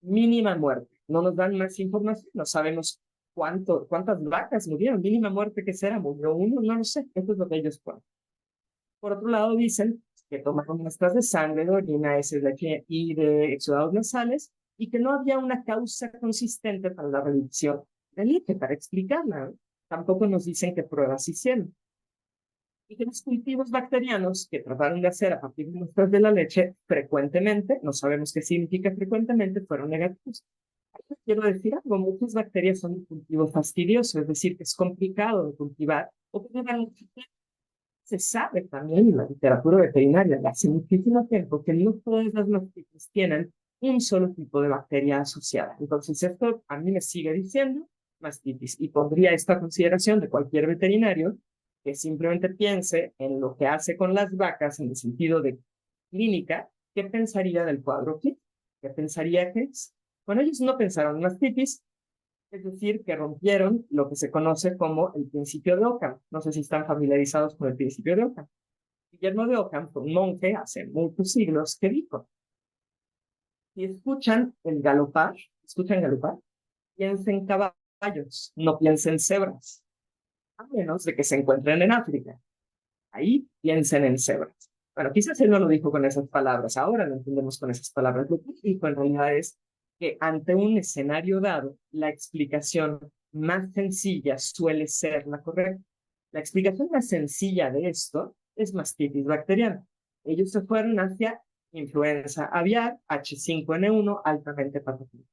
[SPEAKER 2] mínima muerte. No nos dan más información, no sabemos cuántas vacas murieron, mínima muerte, ¿qué será? ¿Murió uno? No lo sé, esto es lo que ellos ponen. Por otro lado, dicen que tomaron muestras de sangre, de orina, heces, leche y de exudados nasales y que no había una causa consistente para la reducción de leche, para explicarla, ¿no? Tampoco nos dicen qué pruebas hicieron. Y que los cultivos bacterianos que trataron de hacer a partir de muestras de la leche frecuentemente, no sabemos qué significa frecuentemente, fueron negativos. Quiero decir algo, muchas bacterias son un cultivo fastidioso, es decir, que es complicado de cultivar o que llevan mucho tiempo. Se sabe también en la literatura veterinaria de hace muchísimo tiempo que no todas las mastitis tienen un solo tipo de bacteria asociada. Entonces, esto a mí me sigue diciendo mastitis y pondría esta consideración de cualquier veterinario que simplemente piense en lo que hace con las vacas en el sentido de clínica, ¿qué pensaría del cuadro clínico? ¿Qué pensaría que es? Bueno, ellos no pensaron en mastitis, es decir, que rompieron lo que se conoce como el principio de Ockham. No sé si están familiarizados con el principio de Ockham. Guillermo de Ockham fue un monje hace muchos siglos que dijo, si escuchan galopar, piensen en caballos, no piensen en cebras, a menos de que se encuentren en África. Ahí piensen en cebras. Bueno, quizás él no lo dijo con esas palabras, ahora lo entendemos con esas palabras. Lo que dijo en realidad es que ante un escenario dado, la explicación más sencilla suele ser la correcta. La explicación más sencilla de esto es mastitis bacteriana. Ellos se fueron hacia influenza aviar, H5N1, altamente patógeno.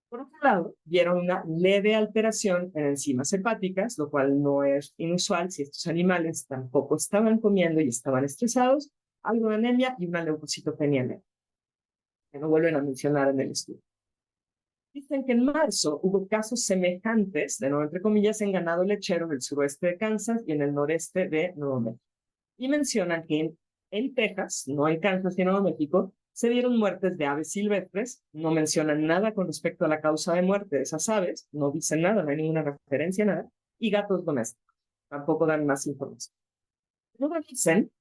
[SPEAKER 2] Por otro lado, vieron una leve alteración en enzimas hepáticas, lo cual no es inusual si estos animales tampoco estaban comiendo y estaban estresados, algo de anemia y una leucocitopenia anémica, que no vuelven a mencionar en el estudio. Dicen que en marzo hubo casos semejantes, de nuevo entre comillas, en ganado lechero del suroeste de Kansas y en el noreste de Nuevo México. Y mencionan que en Texas, no en Kansas y en Nuevo México, se dieron muertes de aves silvestres. No mencionan nada con respecto a la causa de muerte de esas aves, no dicen nada, no hay ninguna referencia, nada. Y gatos domésticos, tampoco dan más información. Luego dicen,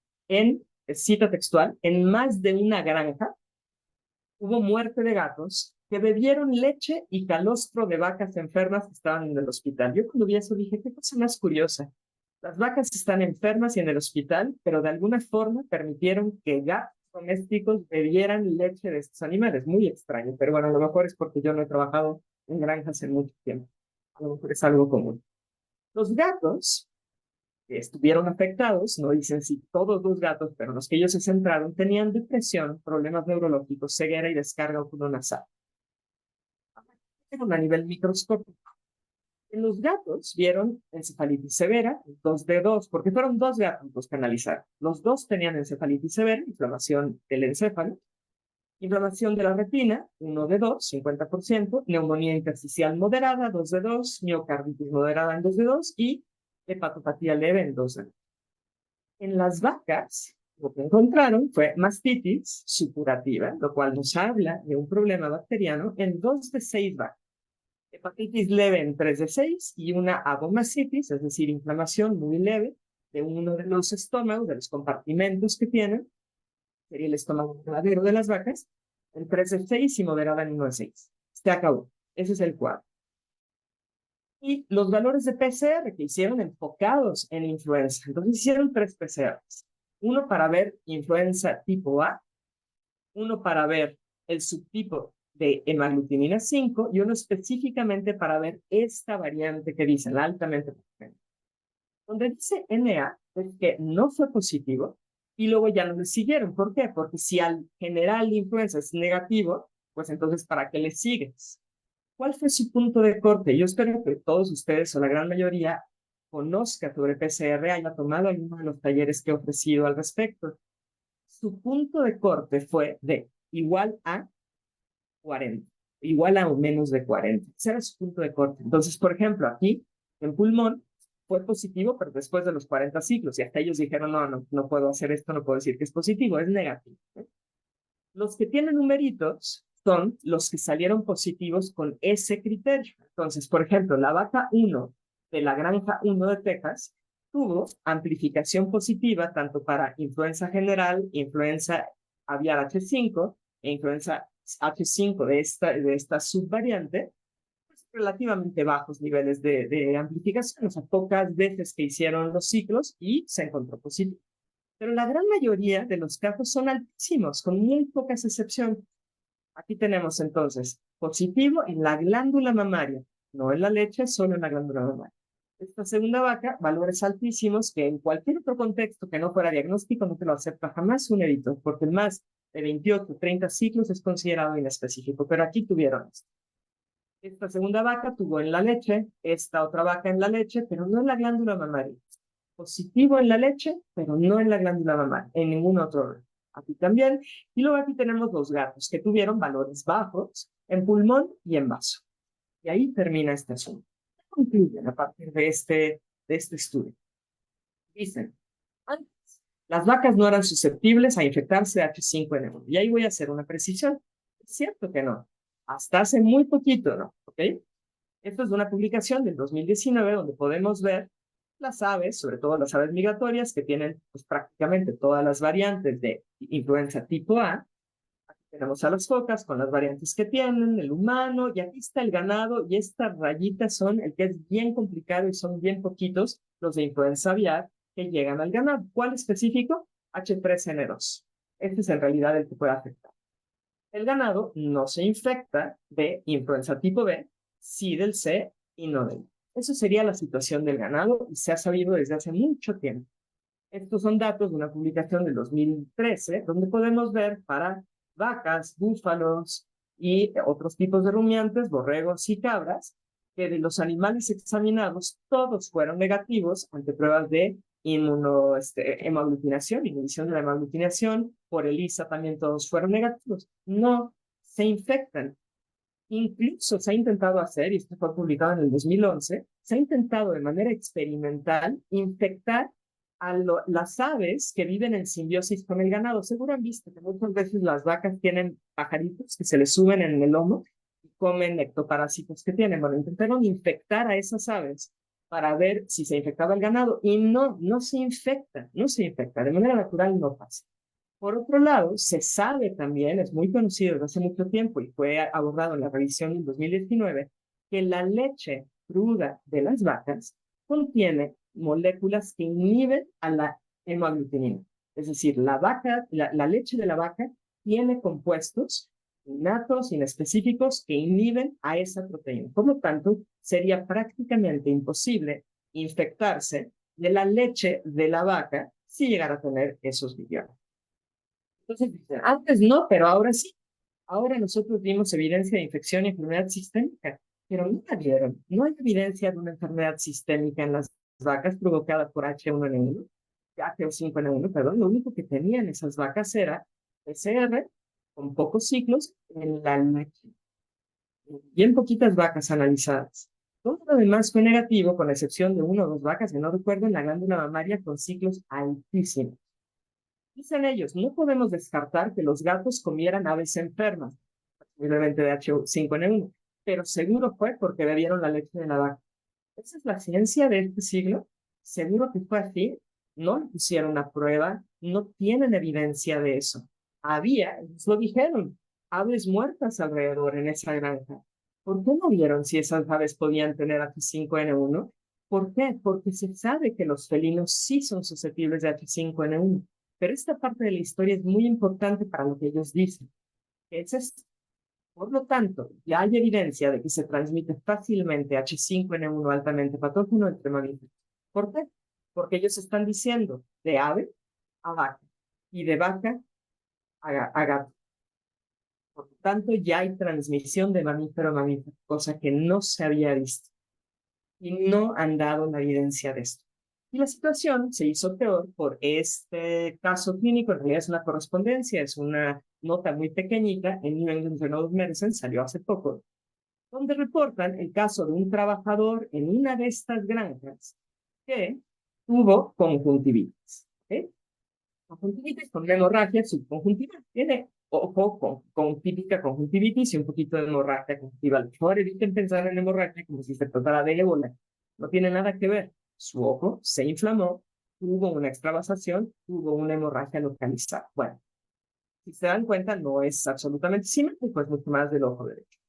[SPEAKER 2] cita textual, en más de una granja hubo muerte de gatos que bebieron leche y calostro de vacas enfermas que estaban en el hospital. Yo cuando vi eso dije, qué cosa más curiosa. Las vacas están enfermas y en el hospital, pero de alguna forma permitieron que gatos domésticos bebieran leche de estos animales. Muy extraño, pero bueno, a lo mejor es porque yo no he trabajado en granjas en mucho tiempo. A lo mejor es algo común. Los gatos que estuvieron afectados, no dicen si todos los gatos, pero los que ellos se centraron, tenían depresión, problemas neurológicos, ceguera y descarga oculonasal. A nivel microscópico. En los gatos vieron encefalitis severa, 2 de 2, porque fueron 2 gatos los que analizaron. Los 2 tenían encefalitis severa, inflamación del encéfalo, inflamación de la retina, 1 de 2, 50%, neumonía intersticial moderada, 2 de 2, miocarditis moderada en 2 de 2 y hepatopatía leve en 2 de 2. En las vacas, lo que encontraron fue mastitis supurativa, lo cual nos habla de un problema bacteriano en 2 de 6 vacas. Hepatitis leve en 3 de 6 y una abomascitis, es decir, inflamación muy leve de uno de los estómagos, de los compartimentos que tienen, sería el estómago verdadero de las vacas, en 3 de 6 y moderada en 1 de 6. Se acabó. Ese es el cuadro. Y los valores de PCR que hicieron enfocados en influenza. Entonces hicieron 3 PCRs. Uno para ver influenza tipo A, uno para ver el subtipo de hemaglutinina 5 y uno específicamente para ver esta variante que dicen, la altamente patogénica. Donde dice NA es que no fue positivo y luego ya no le siguieron. ¿Por qué? Porque si al general de influenza es negativo, pues entonces ¿para qué le sigues? ¿Cuál fue su punto de corte? Yo espero que todos ustedes o la gran mayoría conozca sobre PCR, haya tomado alguno de los talleres que he ofrecido al respecto. Su punto de corte fue de igual a 40, igual a o menos de 40. Ese era su punto de corte. Entonces, por ejemplo, aquí en pulmón fue positivo, pero después de los 40 ciclos, y hasta ellos dijeron, no puedo hacer esto, no puedo decir que es positivo, es negativo. Los que tienen numeritos son los que salieron positivos con ese criterio. Entonces, por ejemplo, la vaca 1 de la granja 1 de Texas tuvo amplificación positiva tanto para influenza general, influenza aviar H5 e influenza H5 de esta subvariante, pues, relativamente bajos niveles de amplificación, o sea, pocas veces que hicieron los ciclos y se encontró positivo. Pero la gran mayoría de los casos son altísimos, con muy pocas excepciones. Aquí tenemos entonces positivo en la glándula mamaria, no en la leche, solo en la glándula mamaria. Esta segunda vaca, valores altísimos que en cualquier otro contexto que no fuera diagnóstico no te lo acepta jamás un editor, porque el más de 28, 30 ciclos es considerado inespecífico, pero aquí tuvieron esto. Esta segunda vaca tuvo en la leche, esta otra vaca en la leche, pero no en la glándula mamaria. Positivo en la leche, pero no en la glándula mamaria, en ningún otro órgano. Aquí también. Y luego aquí tenemos los gatos que tuvieron valores bajos en pulmón y en vaso. Y ahí termina este asunto. ¿Qué concluyen a partir de este estudio? Dicen, antes, las vacas no eran susceptibles a infectarse de H5N1. Y ahí voy a hacer una precisión. Es cierto que no. Hasta hace muy poquito, ¿no? ¿Ok? Esto es de una publicación del 2019 donde podemos ver las aves, sobre todo las aves migratorias, que tienen pues, prácticamente todas las variantes de influenza tipo A. Aquí tenemos a las focas con las variantes que tienen, el humano, y aquí está el ganado, y estas rayitas son el que es bien complicado y son bien poquitos los de influenza aviar que llegan al ganado. ¿Cuál específico? H3N2. Este es en realidad el que puede afectar. El ganado no se infecta de influenza tipo B, sí del C y no del B. Eso sería la situación del ganado y se ha sabido desde hace mucho tiempo. Estos son datos de una publicación del 2013, donde podemos ver para vacas, búfalos y otros tipos de rumiantes, borregos y cabras, que de los animales examinados, todos fueron negativos ante pruebas de hemaglutinación, inhibición de la hemaglutinación, por ELISA también todos fueron negativos. No se infectan. Incluso se ha intentado hacer, y esto fue publicado en el 2011, se ha intentado de manera experimental infectar a las aves que viven en simbiosis con el ganado. Seguro han visto que muchas veces las vacas tienen pajaritos que se les suben en el lomo y comen ectoparásitos que tienen. Bueno, intentaron infectar a esas aves para ver si se infectaba el ganado y no se infecta, de manera natural no pasa. Por otro lado, se sabe también, es muy conocido desde hace mucho tiempo y fue abordado en la revisión del 2019, que la leche cruda de las vacas contiene moléculas que inhiben a la hemaglutinina. Es decir, la leche de la vaca tiene compuestos innatos, inespecíficos, que inhiben a esa proteína. Por lo tanto, sería prácticamente imposible infectarse de la leche de la vaca si llegara a tener esos millones. Entonces dicen, antes no, pero ahora sí. Ahora nosotros vimos evidencia de infección y enfermedad sistémica, pero no la vieron. No hay evidencia de una enfermedad sistémica en las vacas provocada por H1N1, H5N1, perdón. Lo único que tenían esas vacas era PCR con pocos ciclos en la leche. Bien poquitas vacas analizadas. Todo lo demás fue negativo, con la excepción de una o dos vacas que no recuerdo en la glándula mamaria con ciclos altísimos. Dicen ellos, no podemos descartar que los gatos comieran aves enfermas, posiblemente de H5N1, pero seguro fue porque bebieron la leche de la vaca. Esa es la ciencia de este siglo. Seguro que fue así. No le pusieron a prueba, no tienen evidencia de eso. Había, ellos lo dijeron, aves muertas alrededor en esa granja. ¿Por qué no vieron si esas aves podían tener H5N1? ¿Por qué? Porque se sabe que los felinos sí son susceptibles de H5N1. Pero esta parte de la historia es muy importante para lo que ellos dicen. Es esto. Por lo tanto, ya hay evidencia de que se transmite fácilmente H5N1 altamente patógeno entre mamíferos. ¿Por qué? Porque ellos están diciendo de ave a vaca y de vaca a gato. Por lo tanto, ya hay transmisión de mamífero a mamífero, cosa que no se había visto. Y no han dado la evidencia de esto. Y la situación se hizo peor por este caso clínico. En realidad es una correspondencia, es una nota muy pequeñita en New England Journal of Medicine, salió hace poco, donde reportan el caso de un trabajador en una de estas granjas que tuvo conjuntivitis. ¿Okay? Conjuntivitis con una hemorragia subconjuntival. Tiene ojo con típica conjuntivitis y un poquito de hemorragia conjuntival. Por favor, eviten pensar en hemorragia como si se tratara de ébola. No tiene nada que ver. Su ojo se inflamó, tuvo una extravasación, tuvo una hemorragia localizada. Bueno, si se dan cuenta, no es absolutamente simétrico, es mucho más del ojo derecho.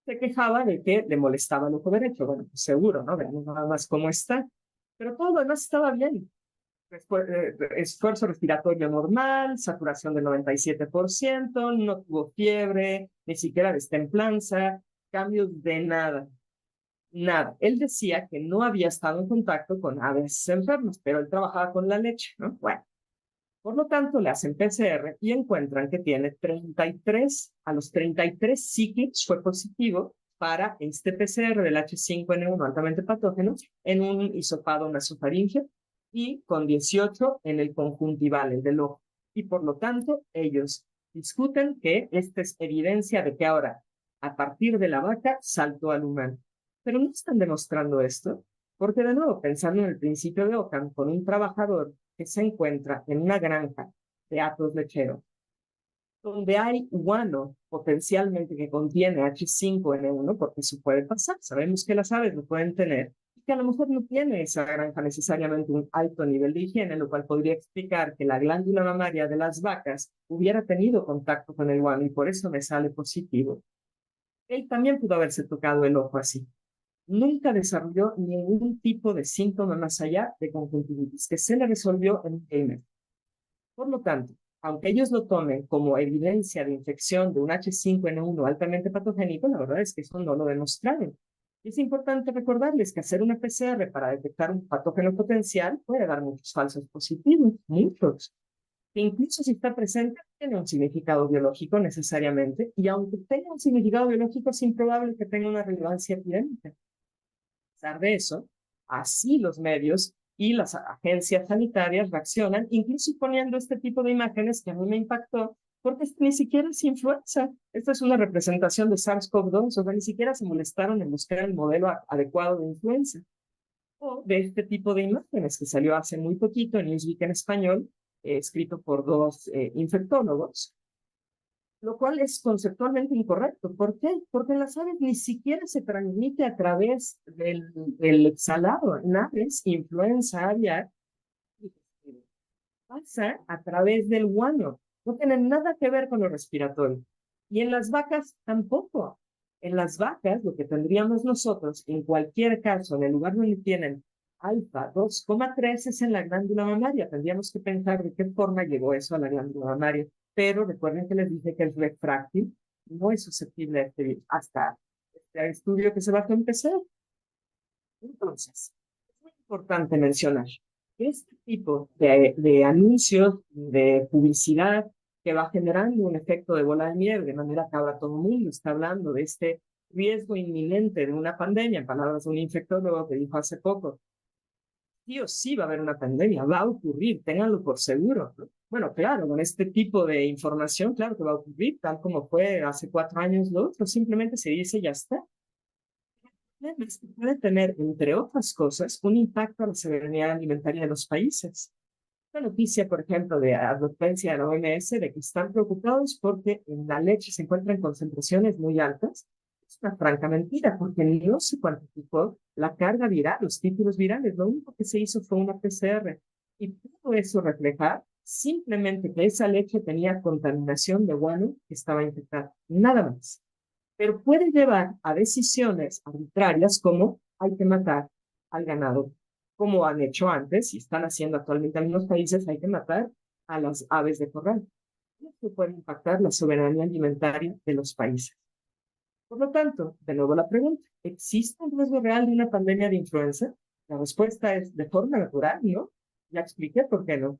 [SPEAKER 2] Se quejaba de que le molestaba el ojo derecho. Bueno, pues seguro, ¿no? Veamos nada más cómo está. Pero todo lo demás estaba bien. Esfuerzo respiratorio normal, saturación del 97%, no tuvo fiebre, ni siquiera destemplanza, cambios de nada. Nada. Él decía que no había estado en contacto con aves enfermas, pero él trabajaba con la leche, ¿no? Bueno, por lo tanto, le hacen PCR y encuentran que tiene 33, a los 33 ciclos fue positivo para este PCR del H5N1 altamente patógeno en un hisopado nasofaríngeo y con 18 en el conjuntival, el del ojo. Y por lo tanto, ellos discuten que esta es evidencia de que ahora, a partir de la vaca, saltó al humano. Pero no están demostrando esto, porque de nuevo, pensando en el principio de Ockham, con un trabajador que se encuentra en una granja de atos lecheros, donde hay guano potencialmente que contiene H5N1, porque eso puede pasar, sabemos que las aves lo pueden tener, y que a lo mejor no tiene esa granja necesariamente un alto nivel de higiene, lo cual podría explicar que la glándula mamaria de las vacas hubiera tenido contacto con el guano y por eso me sale positivo. Él también pudo haberse tocado el ojo así. Nunca desarrolló ningún tipo de síntoma más allá de conjuntivitis, que se le resolvió en un gamer. Por lo tanto, aunque ellos lo tomen como evidencia de infección de un H5N1 altamente patogénico, la verdad es que eso no lo demostraron. Y es importante recordarles que hacer una PCR para detectar un patógeno potencial puede dar muchos falsos positivos, muchos. Que incluso si está presente, tiene un significado biológico necesariamente, y aunque tenga un significado biológico, es improbable que tenga una relevancia epidémica. A pesar de eso, así los medios y las agencias sanitarias reaccionan, incluso poniendo este tipo de imágenes que a mí me impactó, porque ni siquiera es influenza. Esta es una representación de SARS-CoV-2, o sea, ni siquiera se molestaron en buscar el modelo adecuado de influenza. O de este tipo de imágenes que salió hace muy poquito en Newsweek en español, escrito por dos infectólogos, lo cual es conceptualmente incorrecto. ¿Por qué? Porque en las aves ni siquiera se transmite a través del exhalado. En aves, influenza aviar pasa a través del guano. No tiene nada que ver con lo respiratorio. Y en las vacas tampoco. En las vacas, lo que tendríamos nosotros, en cualquier caso, en el lugar donde tienen alfa 2,3 es en la glándula mamaria. Tendríamos que pensar de qué forma llegó eso a la glándula mamaria. Pero recuerden que les dije que el refráctil no es susceptible a este virus, hasta este estudio que se va a empezar. Entonces, es muy importante mencionar que este tipo de anuncios, de publicidad, que va generando un efecto de bola de nieve, de manera que ahora todo el mundo está hablando de este riesgo inminente de una pandemia, en palabras de un infectólogo que dijo hace poco, sí o sí va a haber una pandemia, va a ocurrir, ténganlo por seguro, ¿no? Bueno, claro, con este tipo de información, claro que va a ocurrir, tal como fue hace 4 años lo otro, simplemente se dice ya está. Puede tener, entre otras cosas, un impacto a la soberanía alimentaria de los países. La noticia, por ejemplo, de advertencia de la OMS de que están preocupados porque en la leche se encuentran concentraciones muy altas, es una franca mentira, porque no se cuantificó la carga viral, los títulos virales. Lo único que se hizo fue una PCR. Y todo eso refleja simplemente que esa leche tenía contaminación de guano que estaba infectada. Nada más. Pero puede llevar a decisiones arbitrarias como hay que matar al ganado, como han hecho antes y están haciendo actualmente en algunos países, hay que matar a las aves de corral. Esto puede impactar la soberanía alimentaria de los países. Por lo tanto, de nuevo la pregunta, ¿existe un riesgo real de una pandemia de influenza? La respuesta es de forma natural, ¿no? Ya expliqué por qué no.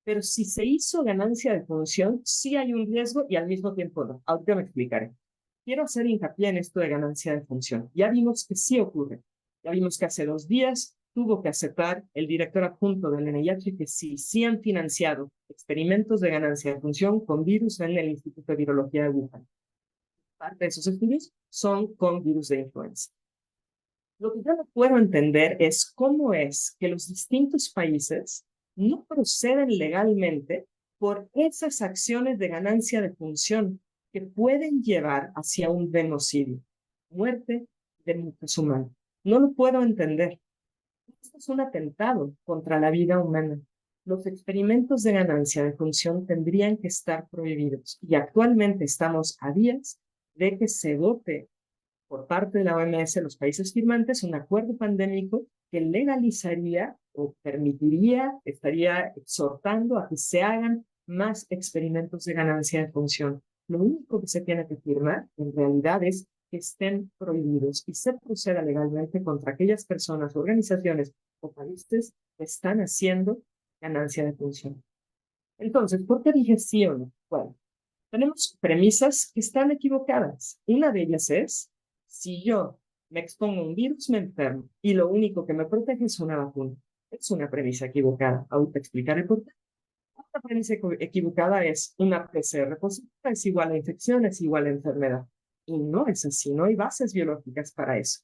[SPEAKER 2] Pero si se hizo ganancia de función, sí hay un riesgo y al mismo tiempo no. Ahorita me explicaré. Quiero hacer hincapié en esto de ganancia de función. Ya vimos que sí ocurre. Ya vimos que hace 2 días tuvo que aceptar el director adjunto del NIH que sí han financiado experimentos de ganancia de función con virus en el Instituto de Virología de Wuhan. Parte de esos estudios son con virus de influenza. Lo que yo no puedo entender es cómo es que los distintos países no proceden legalmente por esas acciones de ganancia de función que pueden llevar hacia un genocidio, muerte de muchos humanos. No lo puedo entender. Esto es un atentado contra la vida humana. Los experimentos de ganancia de función tendrían que estar prohibidos y actualmente estamos a días de que se vote por parte de la OMS, los países firmantes, un acuerdo pandémico que legalizaría o permitiría, estaría exhortando a que se hagan más experimentos de ganancia de función. Lo único que se tiene que firmar, en realidad, es que estén prohibidos y se proceda legalmente contra aquellas personas, organizaciones o países que están haciendo ganancia de función. Entonces, ¿por qué dije sí o no? Bueno, tenemos premisas que están equivocadas. Una de ellas es, si yo me expongo a un virus, me enfermo, y lo único que me protege es una vacuna. Es una premisa equivocada. Ahorita explicaré por qué. Otra premisa equivocada es una PCR positiva es igual a infección, es igual a enfermedad. Y no es así, no hay bases biológicas para eso.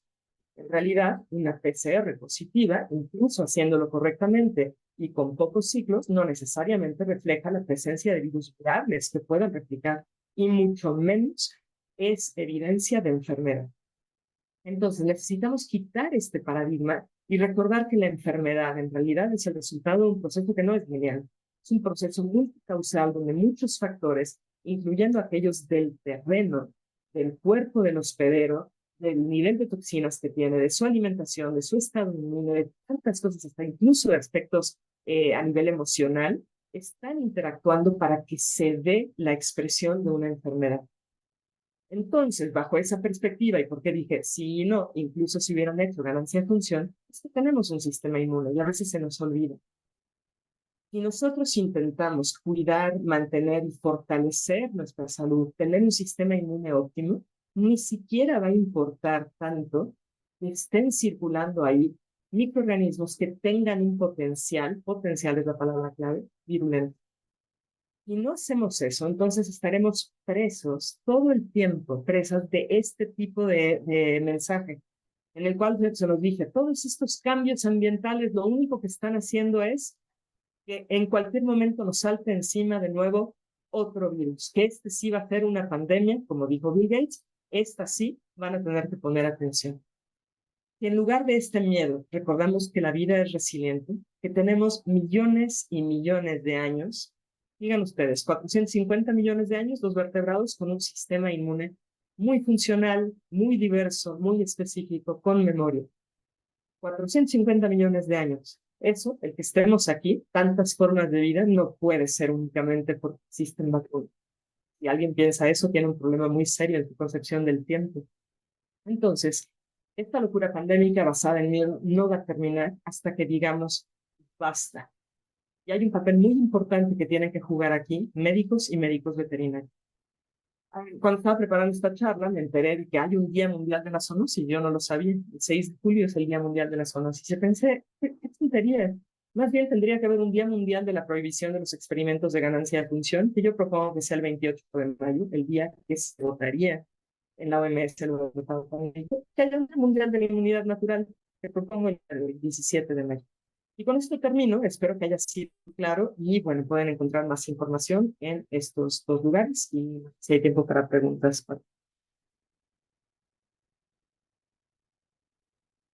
[SPEAKER 2] En realidad, una PCR positiva, incluso haciéndolo correctamente y con pocos ciclos, no necesariamente refleja la presencia de virus virables que puedan replicar y mucho menos es evidencia de enfermedad. Entonces, necesitamos quitar este paradigma y recordar que la enfermedad en realidad es el resultado de un proceso que no es lineal. Es un proceso multicausal donde muchos factores, incluyendo aquellos del terreno, del cuerpo del hospedero, del nivel de toxinas que tiene, de su alimentación, de su estado inmune, de tantas cosas, hasta incluso de aspectos a nivel emocional, están interactuando para que se dé la expresión de una enfermedad. Entonces, bajo esa perspectiva, y porque dije sí y no, incluso si hubieran hecho ganancia de función, es que tenemos un sistema inmune y a veces se nos olvida. Si nosotros intentamos cuidar, mantener y fortalecer nuestra salud, tener un sistema inmune óptimo, ni siquiera va a importar tanto que estén circulando ahí microorganismos que tengan un potencial es la palabra clave, virulento. y no hacemos eso, entonces estaremos presos todo el tiempo, presas de este tipo de mensaje, en el cual se nos dije, todos estos cambios ambientales lo único que están haciendo es que en cualquier momento nos salte encima de nuevo otro virus, que este sí va a ser una pandemia, como dijo Bill Gates, esta sí van a tener que poner atención. Y en lugar de este miedo, recordamos que la vida es resiliente, que tenemos millones y millones de años. Digan ustedes, 450 millones de años, los vertebrados con un sistema inmune muy funcional, muy diverso, muy específico, con memoria. 450 millones de años. Eso, el que estemos aquí, tantas formas de vida, no puede ser únicamente porque existen vacunas. Si alguien piensa eso, tiene un problema muy serio en su concepción del tiempo. Entonces, esta locura pandémica basada en miedo no va a terminar hasta que digamos basta. Y hay un papel muy importante que tienen que jugar aquí médicos y médicos veterinarios. Cuando estaba preparando esta charla, me enteré de que hay un Día Mundial de la Zoonosis. Yo no lo sabía. El 6 de julio es el Día Mundial de la Zoonosis. Y pensé, ¿qué tontería? Más bien tendría que haber un Día Mundial de la Prohibición de los Experimentos de Ganancia de Función, que yo propongo que sea el 28 de mayo, el día que se votaría en la OMS, que haya un Día Mundial de la Inmunidad Natural, que propongo el 17 de mayo. Y con esto termino, espero que haya sido claro y bueno, pueden encontrar más información en estos dos lugares y si hay tiempo para preguntas.